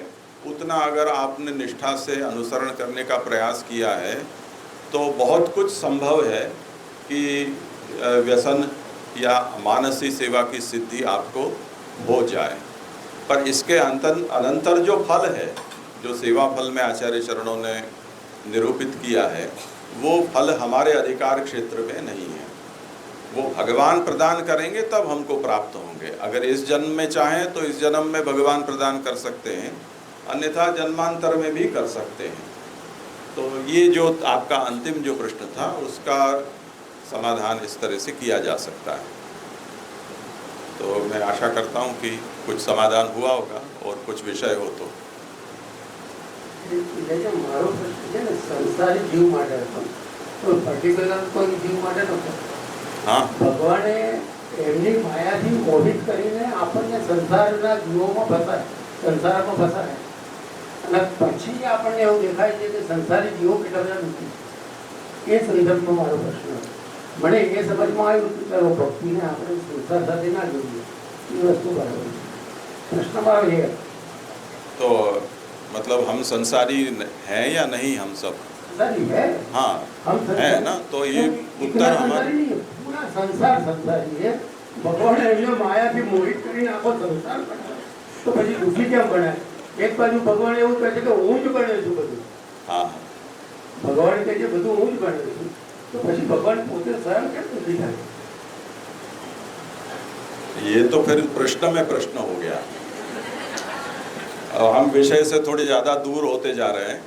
S1: उतना अगर आपने निष्ठा से अनुसरण करने का प्रयास किया है तो बहुत कुछ संभव है कि व्यसन या मानसी सेवा की सिद्धि आपको हो जाए। पर इसके अनंतर जो फल है, जो सेवा फल में आचार्य चरणों ने निरूपित किया है, वो फल हमारे अधिकार क्षेत्र में नहीं है। वो भगवान प्रदान करेंगे तब हमको प्राप्त होंगे। अगर इस जन्म में चाहें तो इस जन्म में भगवान प्रदान कर सकते हैं, अन्यथा जन्मांतर में भी कर सकते हैं। तो ये जो आपका अंतिम जो प्रश्न था उसका समाधान इस तरह से किया जा सकता है। तो मैं आशा करता हूँ कि कुछ समाधान हुआ होगा और कुछ विषय हो तो।
S6: મારો પ્રશ્ન છે ને સંસારી જીવ માટે હતો, તો પર્ટિક્યુલર કોઈ જીવ માટે નહોતો.
S1: हाँ,
S6: ભગવાને એમની માયાથી મોહિત કરીને આપણને સંસારના જીવોમાં ફસાય, સંસારમાં ફસાય, અને પછી આપણને એવું દેખાય છે કે સંસારી જીવો કેટલા બધા નથી. એ સંદર્ભમાં મારો પ્રશ્ન હતો. મને એ સમજમાં આવ્યું કે ચાલો ભક્તિને આપણે સંસાર સાથે ના જોડીએ, એ વસ્તુ બરાબર છે. પ્રશ્ન મારો એ
S1: तो मतलब हम संसारी हैं या नहीं, हम सब
S6: संसारी है,
S1: हाँ
S6: हम
S1: है ना। तो ये उत्तर हमारा
S6: संसारी नहीं है, पूरा संसार संसारी है. ભગવાને એમને માયાથી મોહિત કરીને આખો સંસાર બનાવ્યો, તો પછી દુઃખી કેમ બનાય? એક બાજુ ભગવાન એવું કહે છે કે હું જ બને છું બધું.
S1: हाँ,
S6: ભગવાન કહે છે બધું હું જ બને છું, તો પછી ભગવાન પોતે સ્વયં કેમ દુઃખી થાય?
S1: ये तो फिर प्रश्न में प्रश्न हो गया। और हम विषय से थोड़ी ज़्यादा दूर होते जा रहे हैं,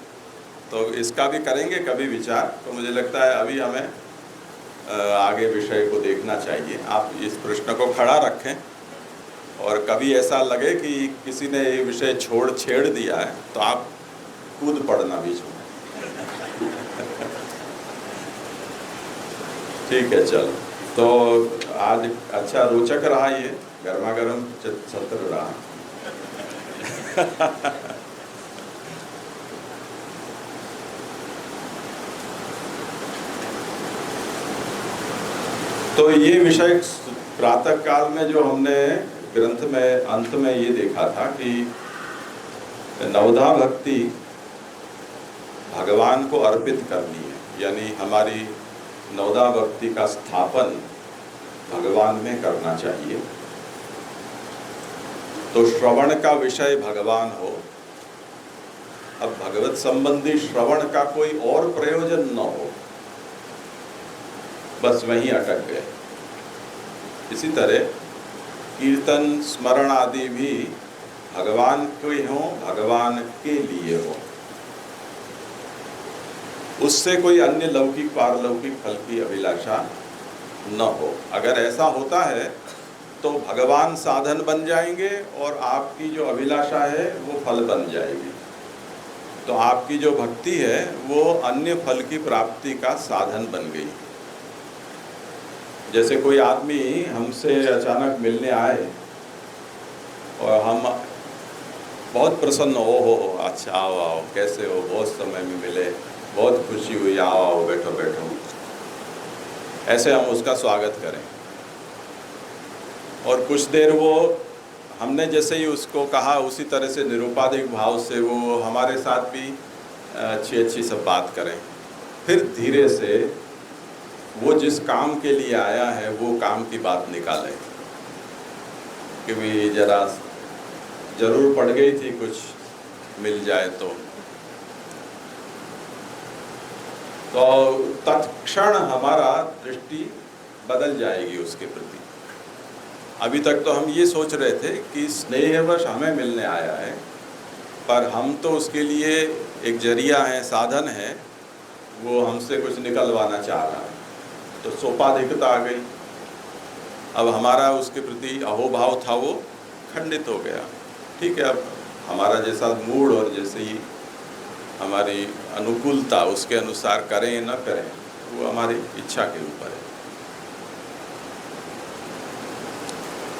S1: तो इसका भी करेंगे कभी विचार। तो मुझे लगता है अभी हमें आगे विषय को देखना चाहिए। आप इस प्रश्न को खड़ा रखें और कभी ऐसा लगे कि किसी ने ये विषय छेड़ दिया है तो आप कूद पड़ना बीच में। ठीक है, चलो। तो आज अच्छा रोचक रहा, ये गर्मा गर्म सत्र रहा। तो ये विषय प्रातः काल में जो हमने ग्रंथ में अंत में ये देखा था कि नवधा भक्ति भगवान को अर्पित करनी है, यानी हमारी नवधा भक्ति का स्थापन भगवान में करना चाहिए। तो श्रवण का विषय भगवान हो। अब भगवत संबंधी श्रवण का कोई और प्रयोजन न हो, बस वहीं अटक गए। इसी तरह कीर्तन स्मरण आदि भी भगवान के हो, भगवान के लिए हो, उससे कोई अन्य लौकिक पारलौकिक फल की अभिलाषा न हो। अगर ऐसा होता है तो भगवान साधन बन जाएंगे और आपकी जो अभिलाषा है वो फल बन जाएगी। तो आपकी जो भक्ति है वो अन्य फल की प्राप्ति का साधन बन गई। जैसे कोई आदमी हमसे अचानक मिलने आए और हम बहुत प्रसन्न हो, अच्छा आओ आओ, कैसे हो, बहुत समय में मिले, बहुत खुशी हुई, आओ आओ, बैठो बैठो, ऐसे हम उसका स्वागत करें। और कुछ देर वो हमने जैसे ही उसको कहा उसी तरह से निरुपाधिक भाव से वो हमारे साथ भी अच्छी अच्छी सब बात करें। फिर धीरे से वो जिस काम के लिए आया है वो काम की बात निकालें कि भी जरा ज़रूर पड़ गई थी, कुछ मिल जाए तो तत्क्षण हमारा दृष्टि बदल जाएगी उसके प्रति। अभी तक तो हम ये सोच रहे थे कि स्नेहवश हमें मिलने आया है, पर हम तो उसके लिए एक जरिया है, साधन है, वो हमसे कुछ निकलवाना चाह रहा है। तो सोपाधिकता आ गई। अब हमारा उसके प्रति अहोभाव था वो खंडित हो गया। ठीक है, अब हमारा जैसा मूड और जैसे ही हमारी अनुकूलता उसके अनुसार करें न करें वो हमारी इच्छा के ऊपर है।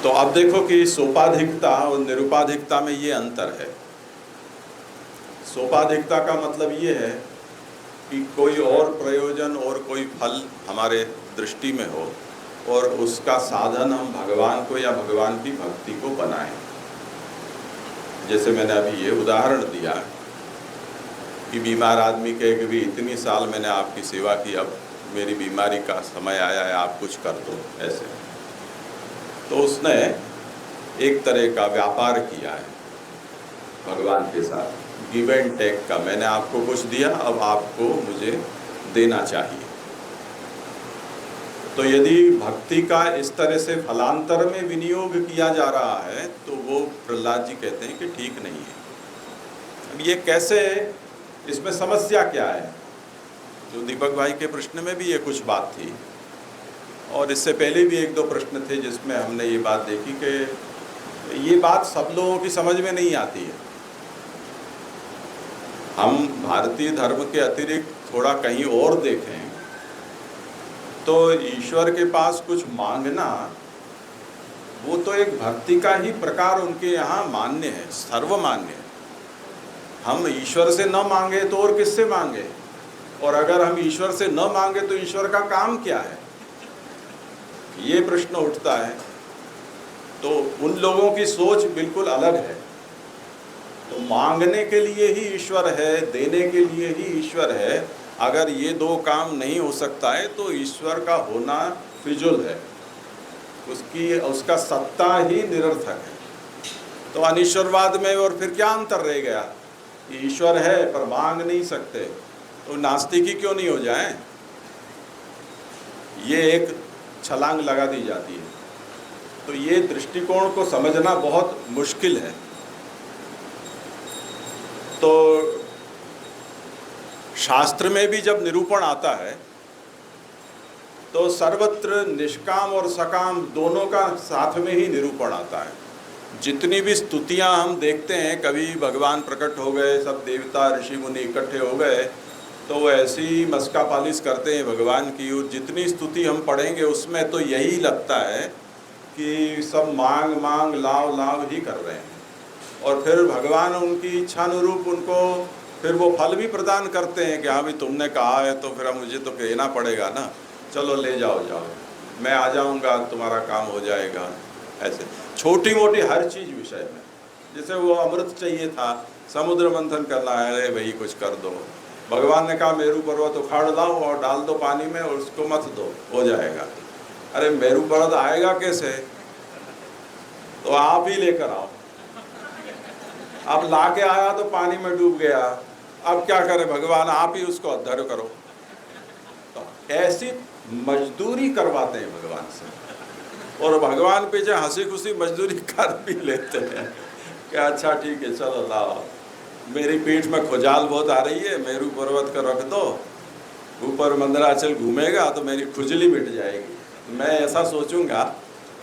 S1: तो अब देखो कि सोपाधिकता और निरुपाधिकता में ये अंतर है। सोपाधिकता का मतलब ये है कि कोई और प्रयोजन और कोई फल हमारे दृष्टि में हो और उसका साधन हम भगवान को या भगवान की भक्ति को बनाएं। जैसे मैंने अभी ये उदाहरण दिया कि बीमार आदमी कहे कि भी इतनी साल मैंने आपकी सेवा की, अब मेरी बीमारी का समय आया है, आप कुछ कर दो, ऐसे। तो उसने एक तरह का व्यापार किया है भगवान के साथ, गिव एंड टेक का। मैंने आपको कुछ दिया, अब आपको मुझे देना चाहिए। तो यदि भक्ति का इस तरह से फलांतर में विनियोग किया जा रहा है तो वो प्रहलाद जी कहते हैं कि ठीक नहीं है। अब ये कैसे, इसमें समस्या क्या है? जो दीपक भाई के प्रश्न में भी ये कुछ बात थी, और इससे पहले भी एक दो प्रश्न थे जिसमें हमने ये बात देखी कि ये बात सब लोगों की समझ में नहीं आती है। हम भारतीय धर्म के अतिरिक्त थोड़ा कहीं और देखें तो ईश्वर के पास कुछ मांगना वो तो एक भक्ति का ही प्रकार उनके यहाँ मान्य है, सर्वमान्य है। हम ईश्वर से न मांगे तो और किससे मांगे? और अगर हम ईश्वर से न मांगे तो ईश्वर का काम क्या है? ये प्रश्न उठता है। तो उन लोगों की सोच बिल्कुल अलग है। तो मांगने के लिए ही ईश्वर है, देने के लिए ही ईश्वर है। अगर ये दो काम नहीं हो सकता है तो ईश्वर का होना फिजुल है, उसका सत्ता ही निरर्थक है। तो अनिश्वरवाद में और फिर क्या अंतर रह गया? ईश्वर है पर मांग नहीं सकते, तो नास्तिकी क्यों नहीं हो जाए? ये एक छलांग लगा दी जाती है। तो ये दृष्टिकोण को समझना बहुत मुश्किल है। तो शास्त्र में भी जब निरूपण आता है तो सर्वत्र निष्काम और सकाम दोनों का साथ में ही निरूपण आता है। जितनी भी स्तुतियां हम देखते हैं, कभी भगवान प्रकट हो गए, सब देवता ऋषि मुनि इकट्ठे हो गए तो वो ऐसी मस्का पालिश करते हैं भगवान की। और जितनी स्तुति हम पढ़ेंगे उसमें तो यही लगता है कि सब मांग मांग लाव लाव ही कर रहे हैं। और फिर भगवान उनकी इच्छानुरूप उनको फिर वो फल भी प्रदान करते हैं कि हाँ भाई तुमने कहा है तो फिर मुझे तो कहना पड़ेगा ना, चलो ले जाओ, मैं आ जाऊँगा, तुम्हारा काम हो जाएगा। ऐसे छोटी मोटी हर चीज़ विषय में, जैसे वो अमृत चाहिए था, समुद्र मंथन करना है, अरे भाई कुछ कर दो। भगवान ने कहा मेरू पर्वत उखाड़ लाओ और डाल दो पानी में और उसको मत दो, हो जाएगा। अरे मेरू पर्वत आएगा कैसे? तो आप ही लेकर आओ। अब ला के आया तो पानी में डूब गया, अब क्या करे भगवान? आप ही उसको उद्धार करो। तो ऐसी मजदूरी करवाते हैं भगवान से, और भगवान पीछे हंसी खुशी मजदूरी कर भी लेते हैं कि अच्छा ठीक है चलो लाओ, मेरी पीठ में खुजाल बहुत आ रही है, मेरू पर्वत का रख दो, ऊपर मंदराचल घूमेगा तो मेरी खुजली मिट जाएगी। मैं ऐसा सोचूंगा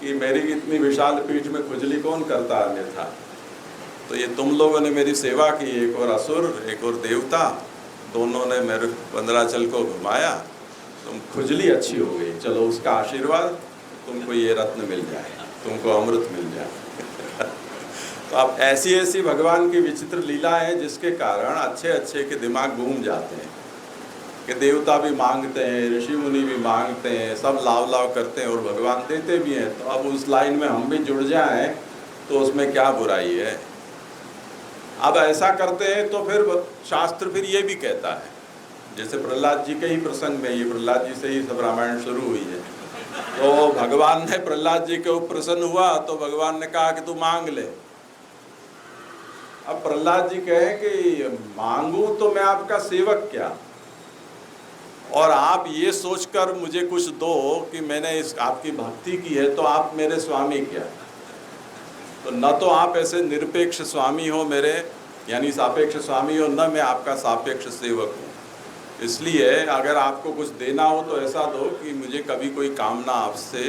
S1: कि मेरी इतनी विशाल पीठ में खुजली कौन करता अन्यथा। तो ये तुम लोगों ने मेरी सेवा की, एक और असुर एक और देवता, दोनों ने मेरे मंदराचल को घुमाया, तुम खुजली अच्छी हो गई, चलो उसका आशीर्वाद, तुमको ये रत्न मिल जाए, तुमको अमृत मिल जाए। तो अब ऐसी ऐसी भगवान की विचित्र लीला है जिसके कारण अच्छे अच्छे के दिमाग घूम जाते हैं कि देवता भी मांगते हैं, ऋषि मुनि भी मांगते हैं, सब लाव लाव करते हैं और भगवान देते भी हैं। तो अब उस लाइन में हम भी जुड़ जाएं तो उसमें क्या बुराई है? अब ऐसा करते हैं तो फिर शास्त्र फिर ये भी कहता है, जैसे प्रहलाद जी के ही प्रसंग में, ये प्रहलाद जी से ही सब रामायण शुरू हुई है। तो भगवान ने प्रहलाद जी के ऊपर प्रसन्न हुआ तो भगवान ने कहा कि तू मांग ले। अब प्रहलाद जी कहे कि मांगू तो मैं आपका सेवक क्या, और आप ये सोचकर मुझे कुछ दो कि मैंने इस आपकी भक्ति की है तो आप मेरे स्वामी क्या? तो न तो आप ऐसे निरपेक्ष स्वामी हो मेरे, यानी सापेक्ष स्वामी हो, न मैं आपका सापेक्ष सेवक हूँ। इसलिए अगर आपको कुछ देना हो तो ऐसा दो कि मुझे कभी कोई कामना आपसे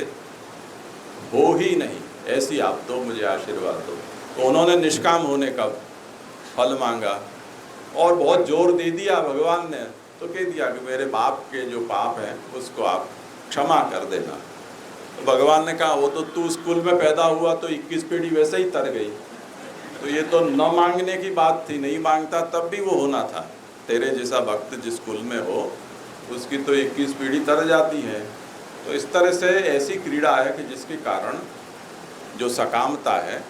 S1: हो ही नहीं, ऐसी आप दो, मुझे आशीर्वाद दो। तो उन्होंने निष्काम होने का फल मांगा और बहुत जोर दे दिया भगवान ने, तो कह दिया कि मेरे बाप के जो पाप हैं उसको आप क्षमा कर देना। तो भगवान ने कहा वो तो तू स्कूल में पैदा हुआ तो 21 पीढ़ी वैसे ही तर गई, तो ये तो न मांगने की बात थी, नहीं मांगता तब भी वो होना था। तेरे जैसा भक्त जिस कुल में हो उसकी तो 21 पीढ़ी तर जाती है। तो इस तरह से ऐसी क्रीड़ा है कि जिसके कारण जो सकामता है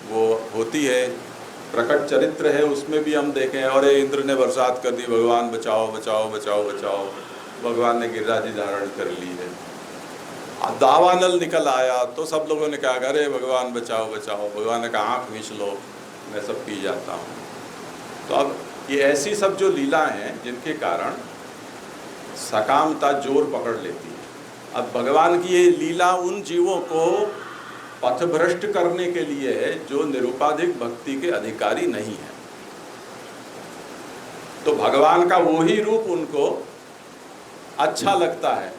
S1: वो होती है, प्रकट चरित्र है, उसमें भी हम देखें अरे इंद्र ने बरसात कर दी, भगवान बचाओ बचाओ बचाओ बचाओ, भगवान ने गिरिराजी धारण कर ली है। दावानल निकल आया तो सब लोगों ने कहा अरे भगवान बचाओ बचाओ, भगवान ने कहा आँख मीच लो, मैं सब पी जाता हूँ। तो अब ये ऐसी सब जो लीला हैं जिनके कारण सकामता जोर पकड़ लेती है। अब भगवान की ये लीला उन जीवों को पथभ्रष्ट करने के लिए है जो निरुपाधिक भक्ति के अधिकारी नहीं है। तो भगवान का वो ही रूप उनको अच्छा लगता है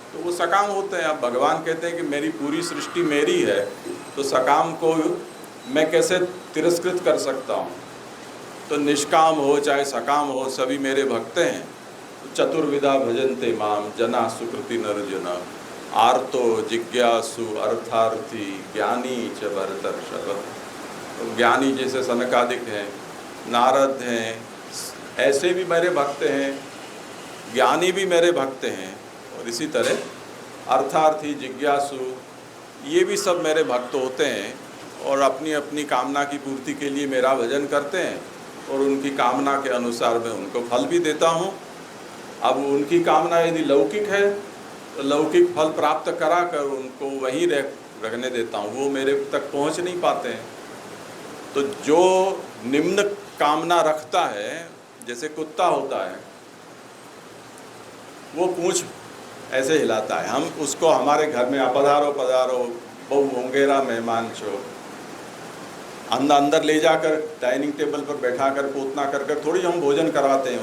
S1: तो वो सकाम होते हैं। अब भगवान कहते हैं कि मेरी पूरी सृष्टि मेरी है, तो सकाम को मैं कैसे तिरस्कृत कर सकता हूँ। तो निष्काम हो चाहे सकाम हो सभी मेरे भक्त हैं। तो चतुर्विधा भजन्ते माम जना सुकृति नरजना, आर्तो जिज्ञासु अर्थार्थी ज्ञानी च भरतर्षभ। तो ज्ञानी जैसे सनकादिक हैं, नारद हैं, ऐसे भी मेरे भक्त हैं, ज्ञानी भी मेरे भक्त हैं, और इसी तरह अर्थार्थी जिज्ञासु ये भी सब मेरे भक्त होते हैं और अपनी अपनी कामना की पूर्ति के लिए मेरा भजन करते हैं और उनकी कामना के अनुसार मैं उनको फल भी देता हूँ। अब उनकी कामना यदि लौकिक है तो लौकिक फल प्राप्त करा कर उनको वहीं रखने देता हूँ, वो मेरे तक पहुँच नहीं पाते हैं। तो जो निम्न कामना रखता है, जैसे कुत्ता होता है, वो पूंछ ऐसे हिलाता है, हम उसको हमारे घर में पधारो पधारो बहु होंगेरा मेहमान छो, अंदर ले जाकर डाइनिंग टेबल पर बैठा कर पोतना कर थोड़ी हम भोजन करवाते हैं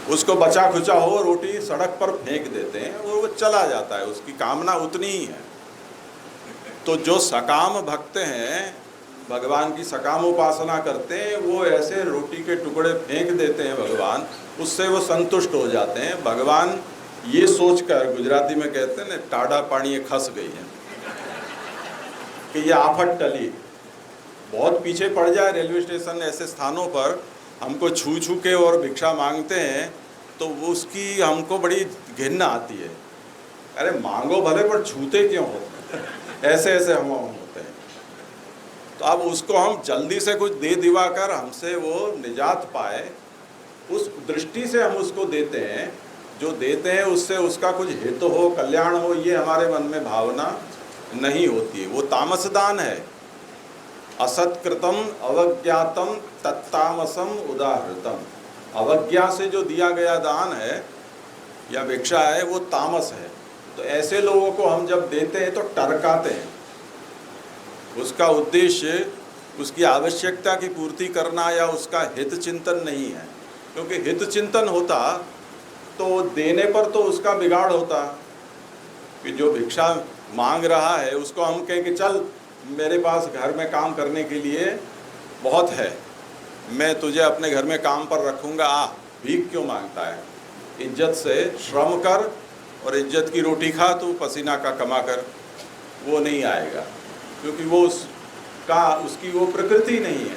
S1: उसको बचा खुचा हो रोटी सड़क पर फेंक देते हैं और वो चला जाता है, उसकी कामना उतनी ही है। तो जो सकाम भक्त हैं, भगवान की सकाम उपासना करते हैं, वो ऐसे रोटी के टुकड़े फेंक देते हैं भगवान, उससे वो संतुष्ट हो जाते हैं। भगवान ये सोचकर, गुजराती में कहते हैं ना, टाढ़ा पानी खस गई है, कि ये आफत टली। बहुत पीछे पड़ जाए रेलवे स्टेशन ऐसे स्थानों पर हमको छू छू के और भिक्षा मांगते हैं तो वो उसकी हमको बड़ी घिन्ना आती है। अरे मांगो भले पर छूते क्यों हो, ऐसे ऐसे हम होते हैं। तो अब उसको हम जल्दी से कुछ दे दिवा कर हमसे वो निजात पाए, उस दृष्टि से हम उसको देते हैं। जो देते हैं उससे उसका कुछ हित हो, कल्याण हो, ये हमारे मन में भावना नहीं होती है, वो तामस दान है। असत्कृतम अवज्ञातम तत्तामसम उदाहृतम। अवज्ञा से जो दिया गया दान है या भिक्षा है वो तामस है। तो ऐसे लोगों को हम जब देते हैं तो टरकाते हैं। उसका उद्देश्य उसकी आवश्यकता की पूर्ति करना या उसका हित चिंतन नहीं है, क्योंकि हित चिंतन होता तो देने पर तो उसका बिगाड़ होता कि जो भिक्षा मांग रहा है उसको हम कहें कि चल मेरे पास घर में काम करने के लिए बहुत है, मैं तुझे अपने घर में काम पर रखूँगा, आ भीख क्यों मांगता है। इज्जत से श्रम कर और इज्जत की रोटी खा, तू पसीना का कमा कर। वो नहीं आएगा क्योंकि वो उसकी वो प्रकृति नहीं है।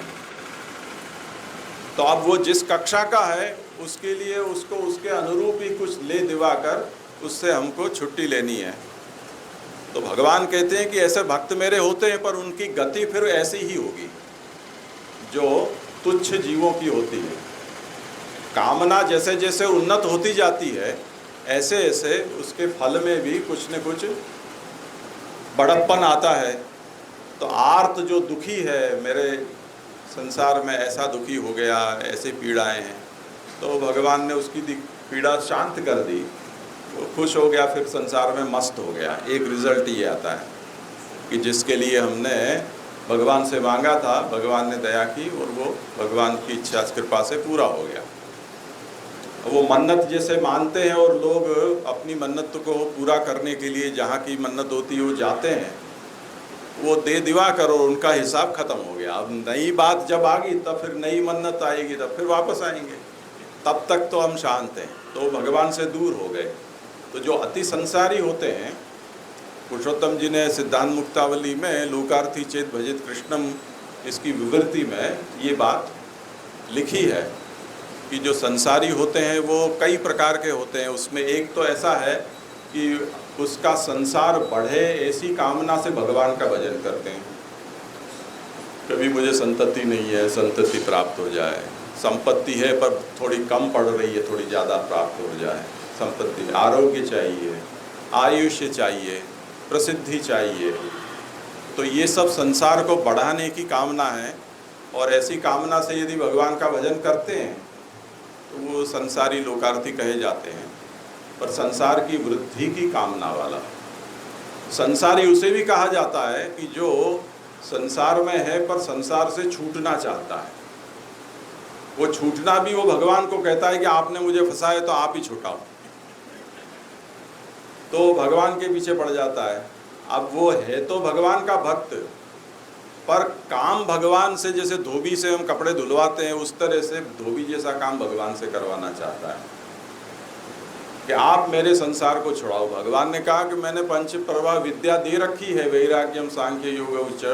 S1: तो अब वो जिस कक्षा का है उसके लिए उसको उसके अनुरूप ही कुछ ले दिवा कर उससे हमको छुट्टी लेनी है। तो भगवान कहते हैं कि ऐसे भक्त मेरे होते हैं, पर उनकी गति फिर ऐसी ही होगी जो तुच्छ जीवों की होती है। कामना जैसे जैसे उन्नत होती जाती है ऐसे ऐसे उसके फल में भी कुछ न कुछ बड़प्पन आता है। तो आर्त जो दुखी है, मेरे संसार में ऐसा दुखी हो गया, ऐसे पीड़ाएं हैं, तो भगवान ने उसकी पीड़ा शांत कर दी, वो खुश हो गया, फिर संसार में मस्त हो गया। एक रिज़ल्ट ये आता है कि जिसके लिए हमने भगवान से मांगा था, भगवान ने दया की और वो भगवान की इच्छा कृपा से पूरा हो गया। वो मन्नत जैसे मानते हैं और लोग अपनी मन्नत को पूरा करने के लिए जहाँ की मन्नत होती है वो जाते हैं, वो दे दिवा करो, उनका हिसाब ख़त्म हो गया। अब नई बात जब आ गई तब फिर नई मन्नत आएगी, तब फिर वापस आएंगे, तब तक तो हम शांत हैं, तो भगवान से दूर हो गए। तो जो अति संसारी होते हैं, पुरुषोत्तम जी ने सिद्धांत मुक्तावली में लोकार्थी चेत भजित कृष्णम, इसकी विवृत्ति में ये बात लिखी है कि जो संसारी होते हैं वो कई प्रकार के होते हैं। उसमें एक तो ऐसा है कि उसका संसार बढ़े ऐसी कामना से भगवान का भजन करते हैं। कभी मुझे संतति नहीं है, संतति प्राप्त हो जाए, संपत्ति है पर थोड़ी कम पड़ रही है, थोड़ी ज़्यादा प्राप्त हो जाए, संपत्ति, आरोग्य चाहिए, आयुष्य चाहिए, प्रसिद्धि चाहिए। तो ये सब संसार को बढ़ाने की कामना है, और ऐसी कामना से यदि भगवान का भजन करते हैं तो वो संसारी लोकार्थी कहे जाते हैं। पर संसार की वृद्धि की कामना वाला संसारी उसे भी कहा जाता है कि जो संसार में है पर संसार से छूटना चाहता है। वो छूटना भी वो भगवान को कहता है कि आपने मुझे फंसाया तो आप ही छुटाओ, तो भगवान के पीछे पड़ जाता है। अब वो है तो भगवान का भक्त, पर काम भगवान से, जैसे धोबी से हम कपड़े धुलवाते हैं उस तरह से धोबी जैसा काम भगवान से करवाना चाहता है कि आप मेरे संसार को छुड़ाओ। भगवान ने कहा कि मैंने पंच प्रवाह विद्या दे रखी है, वैराग्यम सांख्य योग उच्च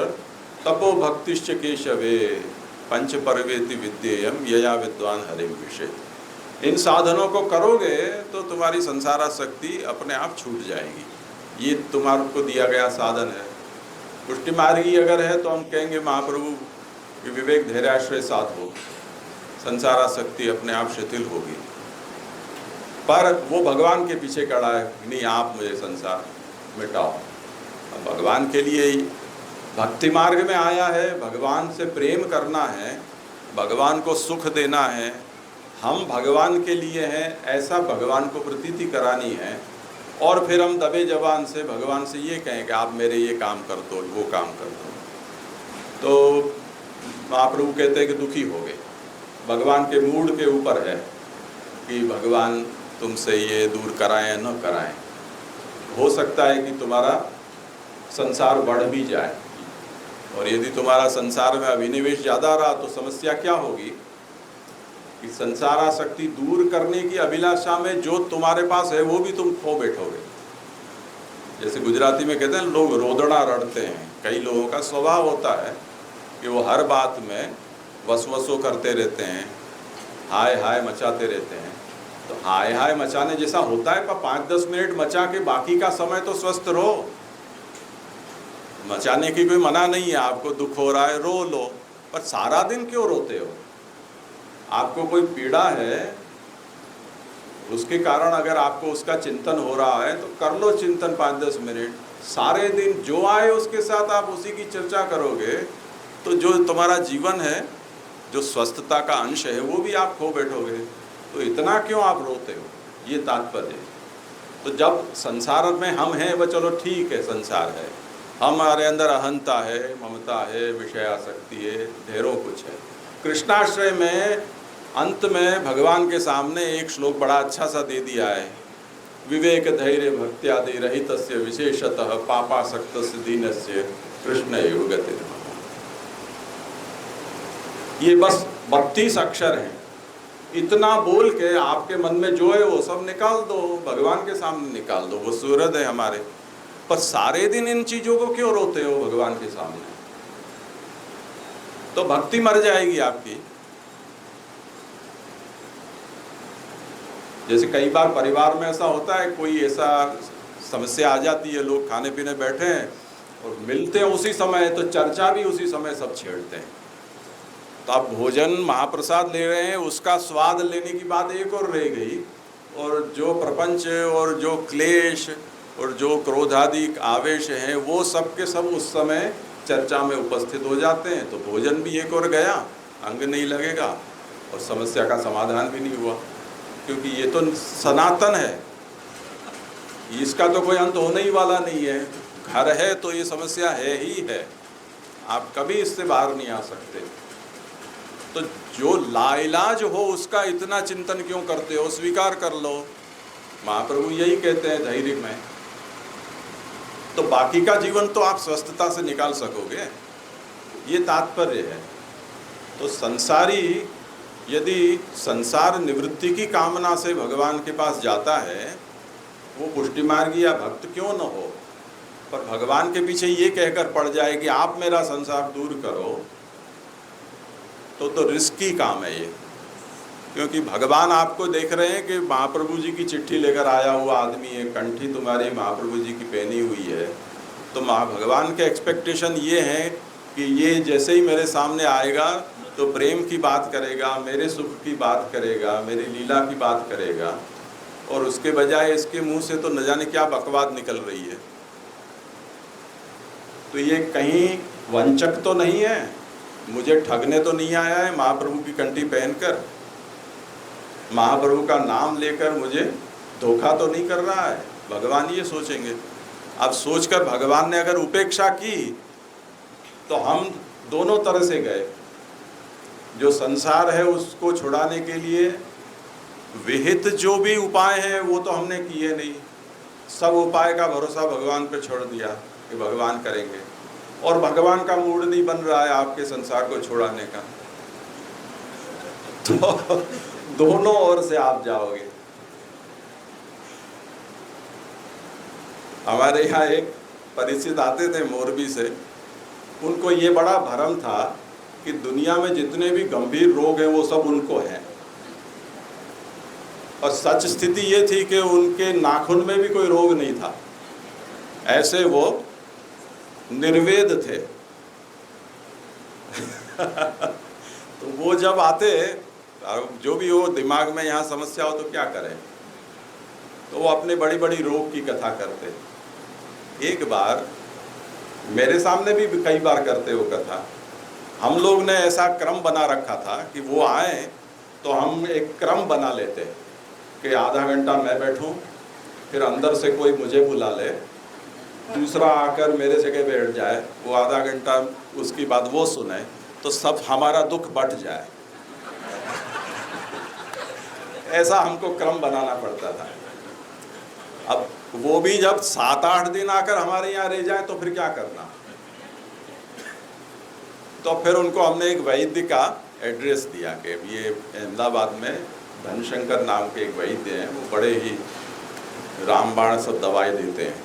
S1: तपो भक्तिश्च केशवे पंच परवेति विद्येयम यया विद्वान हरि विषय। इन साधनों को करोगे तो तुम्हारी संसारासक्ति अपने आप छूट जाएगी। ये तुम्हारे को दिया गया साधन है। पुष्टि मार्गी अगर है तो हम कहेंगे महाप्रभु कि विवेक धैर्याश्रय साथ हो, संसारासक्ति अपने आप शिथिल होगी। पर वो भगवान के पीछे खड़ा है, नहीं आप मुझे संसार मिटाओ। अब भगवान के लिए ही भक्ति मार्ग में आया है, भगवान से प्रेम करना है, भगवान को सुख देना है, हम भगवान के लिए हैं ऐसा भगवान को प्रतीति करानी है। और फिर हम दबे जबान से भगवान से ये कहें कि आप मेरे ये काम कर दो, वो काम कर दो, तो महाप्रभु कहते हैं कि दुखी हो गए। भगवान के मूड के ऊपर है कि भगवान तुमसे ये दूर कराएं न कराएं। हो सकता है कि तुम्हारा संसार बढ़ भी जाए, और यदि तुम्हारा संसार में अभिनिवेश ज़्यादा रहा तो समस्या क्या होगी कि संसारासक्ति दूर करने की अभिलाषा में जो तुम्हारे पास है वो भी तुम खो बैठोगे। जैसे गुजराती में कहते हैं लोग रोदड़ा रड़ते हैं। कई लोगों का स्वभाव होता है कि वो हर बात में वसवसो करते रहते हैं, हाय हाय मचाते रहते हैं। तो हाय हाय मचाने जैसा होता है, पर 5-10 मिनट मचा के बाकी का समय तो स्वस्थ रहो। मचाने की कोई मना नहीं है, आपको दुख हो रहा है रो लो, पर सारा दिन क्यों रोते हो? आपको कोई पीड़ा है, उसके कारण अगर आपको उसका चिंतन हो रहा है तो कर लो चिंतन 5-10 मिनट। सारे दिन जो आए उसके साथ आप उसी की चर्चा करोगे तो जो तुम्हारा जीवन है, जो स्वस्थता का अंश है, वो भी आप खो बैठोगे। तो इतना क्यों आप रोते हो, ये तात्पर्य है। तो जब संसार में हम हैं वह चलो ठीक है, संसार है, हमारे अंदर अहंता है, ममता है, विषयासक्ति है, ढेरों कुछ है। कृष्णाश्रय में अंत में भगवान के सामने एक श्लोक बड़ा अच्छा सा दे दिया है, विवेक धैर्य भक्त्यादि रहितस्य विशेषतः पापासक्तस्य दीनस्य कृष्ण एव गतिर्मम। ये बस 32 अक्षर हैं। इतना बोल के आपके मन में जो है वो सब निकाल दो, भगवान के सामने निकाल दो। वो सूरज है हमारे, पर सारे दिन इन चीजों को क्यों रोते हो भगवान के सामने? तो भक्ति मर जाएगी आपकी। जैसे कई बार परिवार में ऐसा होता है, कोई ऐसा समस्या आ जाती है, लोग खाने पीने बैठे हैं और मिलते हैं उसी समय, तो चर्चा भी उसी समय सब छेड़ते हैं। तो आप भोजन महाप्रसाद ले रहे हैं, उसका स्वाद लेने की बात एक और रह गई, और जो प्रपंच और जो क्लेश और जो क्रोधादि आवेश हैं वो सब के सब उस समय चर्चा में उपस्थित हो जाते हैं। तो भोजन भी एक और गया, अंग नहीं लगेगा, और समस्या का समाधान भी नहीं हुआ, क्योंकि ये तो सनातन है, इसका तो कोई अंत होने ही वाला नहीं है। घर है तो ये समस्या है ही है, आप कभी इससे बाहर नहीं आ सकते। तो जो लाइलाज हो उसका इतना चिंतन क्यों करते हो? स्वीकार कर लो। महाप्रभु यही कहते हैं धैर्य में, तो बाकी का जीवन तो आप स्वस्थता से निकाल सकोगे, ये तात्पर्य है। तो संसारी यदि संसार निवृत्ति की कामना से भगवान के पास जाता है, वो पुष्टि मार्गी या भक्त क्यों न हो, पर भगवान के पीछे ये कहकर पड़ जाए कि आप मेरा संसार दूर करो, तो रिस्की काम है ये। क्योंकि भगवान आपको देख रहे हैं कि महाप्रभु जी की चिट्ठी लेकर आया हुआ आदमी है, कंठी तुम्हारी महाप्रभु जी की पहनी हुई है, तो भगवान के एक्सपेक्टेशन ये हैं कि ये जैसे ही मेरे सामने आएगा तो प्रेम की बात करेगा, मेरे सुख की बात करेगा, मेरी लीला की बात करेगा, और उसके बजाय इसके मुंह से तो न जाने क्या बकवाद निकल रही है। तो ये कहीं वंचक तो नहीं है, मुझे ठगने तो नहीं आया है महाप्रभु की कंठी पहनकर, महाप्रभु का नाम लेकर मुझे धोखा तो नहीं कर रहा है। भगवान ये सोचेंगे। अब सोचकर भगवान ने अगर उपेक्षा की तो हम दोनों तरह से गए। जो संसार है उसको छुड़ाने के लिए विहित जो भी उपाय हैं वो तो हमने किए नहीं, सब उपाय का भरोसा भगवान पे छोड़ दिया कि भगवान करेंगे, और भगवान का मूड नहीं बन रहा है आपके संसार को छुड़ाने का, तो दोनों ओर से आप जाओगे। हमारे यहाँ एक परिचित आते थे मोरबी से, उनको ये बड़ा भ्रम था कि दुनिया में जितने भी गंभीर रोग हैं वो सब उनको हैं, और सच स्थिति ये थी कि उनके नाखून में भी कोई रोग नहीं था, ऐसे वो निर्वेद थे। तो वो जब आते, जो भी हो दिमाग में यहाँ समस्या हो तो क्या करें, तो वो अपने बड़ी बड़ी रोग की कथा करते। एक बार मेरे सामने भी कई बार करते वो कथा। हम लोग ने ऐसा क्रम बना रखा था कि वो आए तो हम एक क्रम बना लेते कि आधा घंटा मैं बैठूं, फिर अंदर से कोई मुझे बुला ले, दूसरा आकर मेरे जगह बैठ जाए, वो आधा घंटा उसकी बात वो सुने, तो सब हमारा दुख बट जाए। ऐसा हमको क्रम बनाना पड़ता था। अब वो भी जब 7-8 दिन आकर हमारे यहाँ रह जाए तो फिर क्या करना। तो फिर उनको हमने एक वैद्य का एड्रेस दिया कि ये अहमदाबाद में धनशंकर नाम के एक वैद्य हैं, वो बड़े ही रामबाण सब दवाई देते हैं,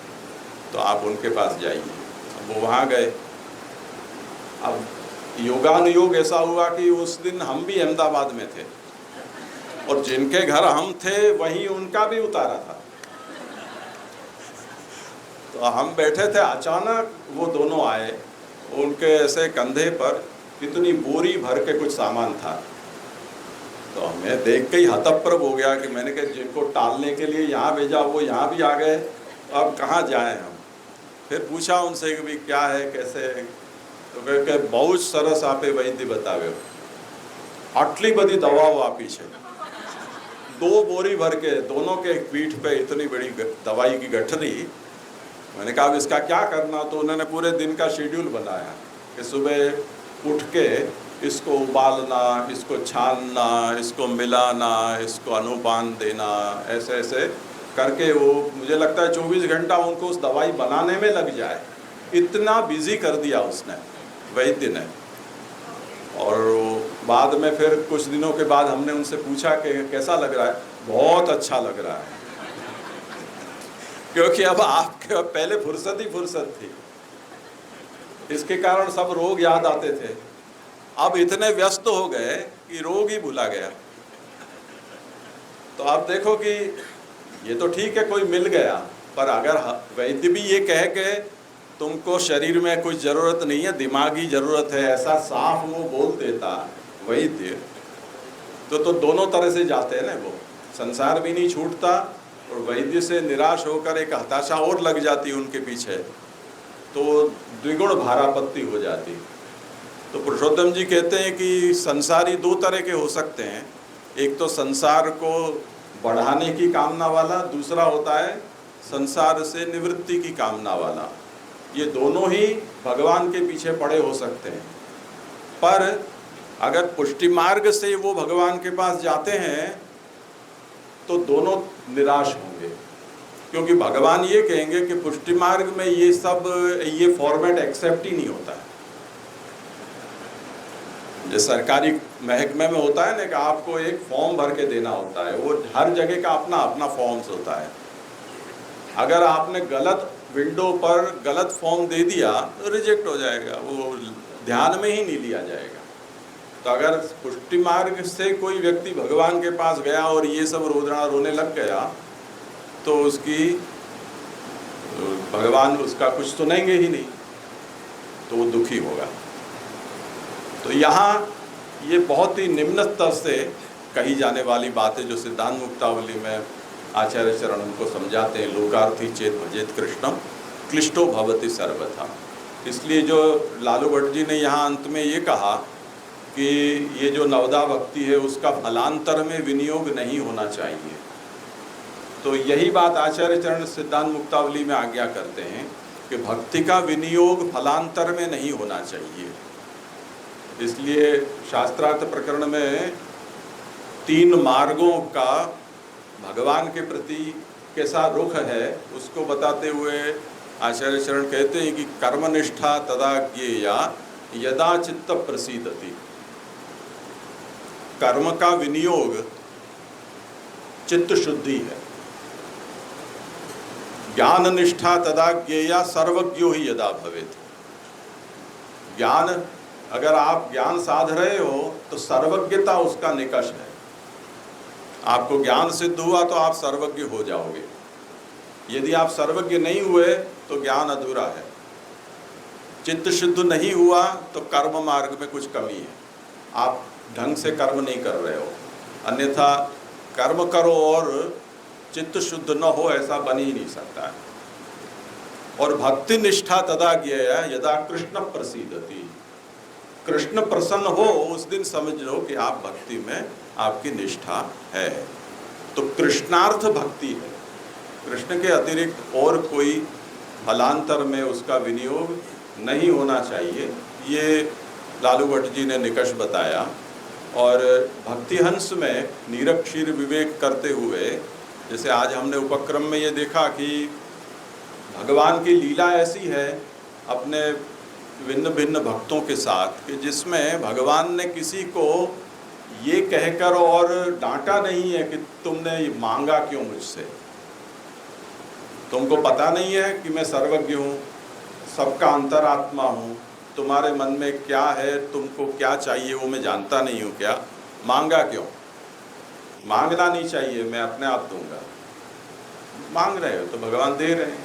S1: तो आप उनके पास जाइए। अब वो वहाँ गए। अब योगानुयोग ऐसा हुआ कि उस दिन हम भी अहमदाबाद में थे, और जिनके घर हम थे वहीं उनका भी उतारा था। तो हम बैठे थे, अचानक वो दोनों आए, उनके ऐसे कंधे पर इतनी बोरी भर के कुछ सामान था। तो हमें देख के ही हतप्रभ हो गया कि मैंने कहा जिनको टालने के लिए यहाँ भेजा वो यहाँ भी आ गए, अब कहाँ जाएं हम। फिर पूछा उनसे कि भाई क्या है, कैसे है, तो कहे बहुत सरस आपे वैद्य बतावे, आटली बड़ी दवाओ आपी छे। 2 बोरी भर के दोनों के पीठ पे इतनी बड़ी दवाई की गठरी। मैंने कहा अब इसका क्या करना, तो उन्होंने पूरे दिन का शेड्यूल बनाया कि सुबह उठ के इसको उबालना, इसको छानना, इसको मिलाना, इसको अनुपान देना, ऐसे ऐसे करके वो मुझे लगता है 24 घंटा उनको उस दवाई बनाने में लग जाए, इतना बिजी कर दिया उसने, वैद्य ने। और बाद में फिर कुछ दिनों के बाद हमने उनसे पूछा कि कैसा लग रहा है, बहुत अच्छा लग रहा है, क्योंकि अब आपके पहले फुर्सत ही फुर्सत थी, इसके कारण सब रोग याद आते थे। अब इतने व्यस्त हो गए कि रोग ही भुला गया। तो आप देखो कि ये तो ठीक है कोई मिल गया, पर अगर वैद्य भी ये कहे कि तुमको शरीर में कुछ ज़रूरत नहीं है, दिमागी ज़रूरत है, ऐसा साफ वो बोल देता वैद्य, तो दोनों तरह से जाते हैं ना, वो संसार भी नहीं छूटता और वैद्य से निराश होकर एक हताशा और लग जाती उनके पीछे, तो द्विगुण भारापत्ति हो जाती। तो पुरुषोत्तम जी कहते हैं कि संसारी 2 तरह के हो सकते हैं, एक तो संसार को बढ़ाने की कामना वाला, दूसरा होता है संसार से निवृत्ति की कामना वाला। ये दोनों ही भगवान के पीछे पड़े हो सकते हैं, पर अगर पुष्टि मार्ग से वो भगवान के पास जाते हैं तो दोनों निराश होंगे, क्योंकि भगवान ये कहेंगे कि पुष्टि मार्ग में ये फॉर्मेट एक्सेप्ट ही नहीं होता है। जो सरकारी महकमे में होता है ना कि आपको एक फॉर्म भर के देना होता है, वो हर जगह का अपना अपना फॉर्म्स होता है। अगर आपने गलत विंडो पर गलत फॉर्म दे दिया तो रिजेक्ट हो जाएगा, वो ध्यान में ही नहीं लिया जाएगा। तो अगर पुष्टि मार्ग से कोई व्यक्ति भगवान के पास गया और ये सब रोने लग गया तो उसकी भगवान उसका कुछ सुनेंगे ही नहीं, तो वो दुखी होगा। तो यहाँ ये बहुत ही निम्न स्तर से कही जाने वाली बातें जो सिद्धांत मुक्तावली में आचार्य चरण उनको समझाते हैं, लोकार्थी चेत भजेत कृष्णम क्लिष्टो भवति सर्वथा। इसलिए जो लालू भट्ट जी ने यहाँ अंत में ये कहा कि ये जो नवदा भक्ति है उसका फलांतर में विनियोग नहीं होना चाहिए, तो यही बात आचार्य चरण सिद्धांत मुक्तावली में आज्ञा करते हैं कि भक्ति का विनियोग फलांतर में नहीं होना चाहिए। इसलिए शास्त्रार्थ प्रकरण में 3 मार्गों का भगवान के प्रति कैसा रुख है उसको बताते हुए आचार्य चरण कहते हैं कि कर्मनिष्ठा तदा ज्ञेया यदा चित्त प्रसीदति। कर्म का विनियोग चित्त शुद्धि है। ज्ञान निष्ठा तदा ज्ञेया सर्वज्ञो ही यदा भवेत्। ज्ञान, अगर आप ज्ञान साध रहे हो तो सर्वज्ञता उसका निकष है। आपको ज्ञान सिद्ध हुआ तो आप सर्वज्ञ हो जाओगे। यदि आप सर्वज्ञ नहीं हुए तो ज्ञान अधूरा है। चित्त शुद्ध नहीं हुआ तो कर्म मार्ग में कुछ कमी है, आप ढंग से कर्म नहीं कर रहे हो। अन्यथा कर्म करो और चित्त शुद्ध न हो ऐसा बन ही नहीं सकता है। और भक्ति निष्ठा तदा ज्ञेया यदा कृष्ण प्रसीदति। कृष्ण प्रसन्न हो उस दिन समझ लो कि आप भक्ति में आपकी निष्ठा है। तो कृष्णार्थ भक्ति है, कृष्ण के अतिरिक्त और कोई फलांतर में उसका विनियोग नहीं होना चाहिए। ये लालू भट्ट जी ने निकष बताया। और भक्तिहंस में निरक्षीर विवेक करते हुए, जैसे आज हमने उपक्रम में ये देखा कि भगवान की लीला ऐसी है अपने भिन्न भिन्न भक्तों के साथ कि जिसमें भगवान ने किसी को ये कहकर और डांटा नहीं है कि तुमने मांगा क्यों मुझसे, तुमको पता नहीं है कि मैं सर्वज्ञ हूँ, सबका अंतरात्मा हूँ, तुम्हारे मन में क्या है, तुमको क्या चाहिए वो मैं जानता नहीं हूँ क्या, मांगा क्यों? मांगना नहीं चाहिए, मैं अपने आप दूंगा। मांग रहे हो तो भगवान दे रहे हैं।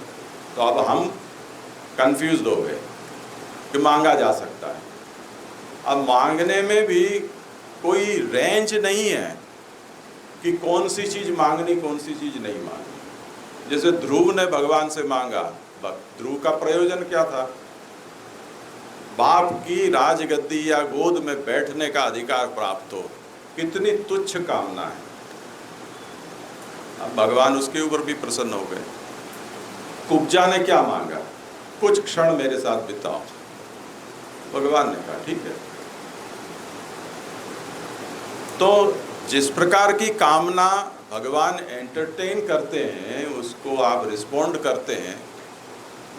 S1: तो अब हम कंफ्यूज हो गए कि मांगा जा सकता है। अब मांगने में भी कोई रेंज नहीं है कि कौन सी चीज़ मांगनी कौन सी चीज़ नहीं मांगनी। जैसे ध्रुव ने भगवान से मांगा, ध्रुव का प्रयोजन क्या था? बाप की राजगद्दी या गोद में बैठने का अधिकार प्राप्त हो। कितनी तुच्छ कामना है। अब भगवान उसके ऊपर भी प्रसन्न हो गए। कुब्जा ने क्या मांगा? कुछ क्षण मेरे साथ बिताओ। भगवान ने कहा ठीक है। तो जिस प्रकार की कामना भगवान एंटरटेन करते हैं उसको आप रिस्पोंड करते हैं,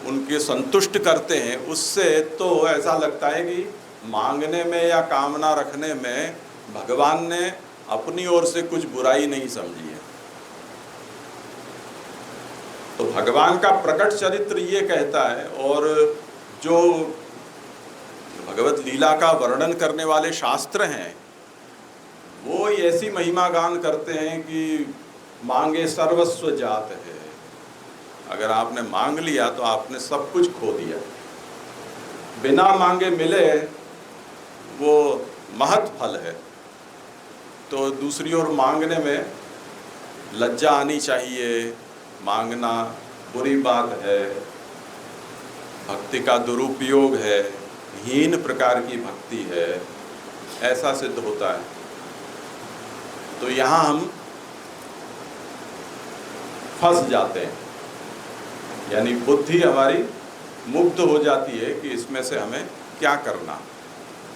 S1: उनके संतुष्ट करते हैं, उससे तो ऐसा लगता है कि मांगने में या कामना रखने में भगवान ने अपनी ओर से कुछ बुराई नहीं समझी है। तो भगवान का प्रकट चरित्र ये कहता है। और जो भगवत लीला का वर्णन करने वाले शास्त्र हैं वो ऐसी महिमा गान करते हैं कि मांगे सर्वस्व जात है। अगर आपने मांग लिया तो आपने सब कुछ खो दिया। बिना मांगे मिले वो महत् फल है। तो दूसरी ओर मांगने में लज्जा आनी चाहिए, मांगना बुरी बात है, भक्ति का दुरुपयोग है, हीन प्रकार की भक्ति है, ऐसा सिद्ध होता है। तो यहाँ हम फंस जाते हैं, यानी बुद्धि हमारी मुक्त हो जाती है कि इसमें से हमें क्या करना।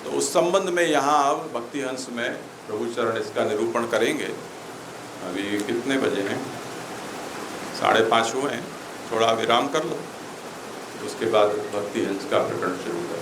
S1: तो उस संबंध में यहाँ अब भक्तिहंस में प्रभु चरण इसका निरूपण करेंगे। अभी कितने बजे हैं? 5:30 हुए हैं। थोड़ा विराम कर लो, उसके बाद भक्तिहंस का प्रकरण शुरू करें।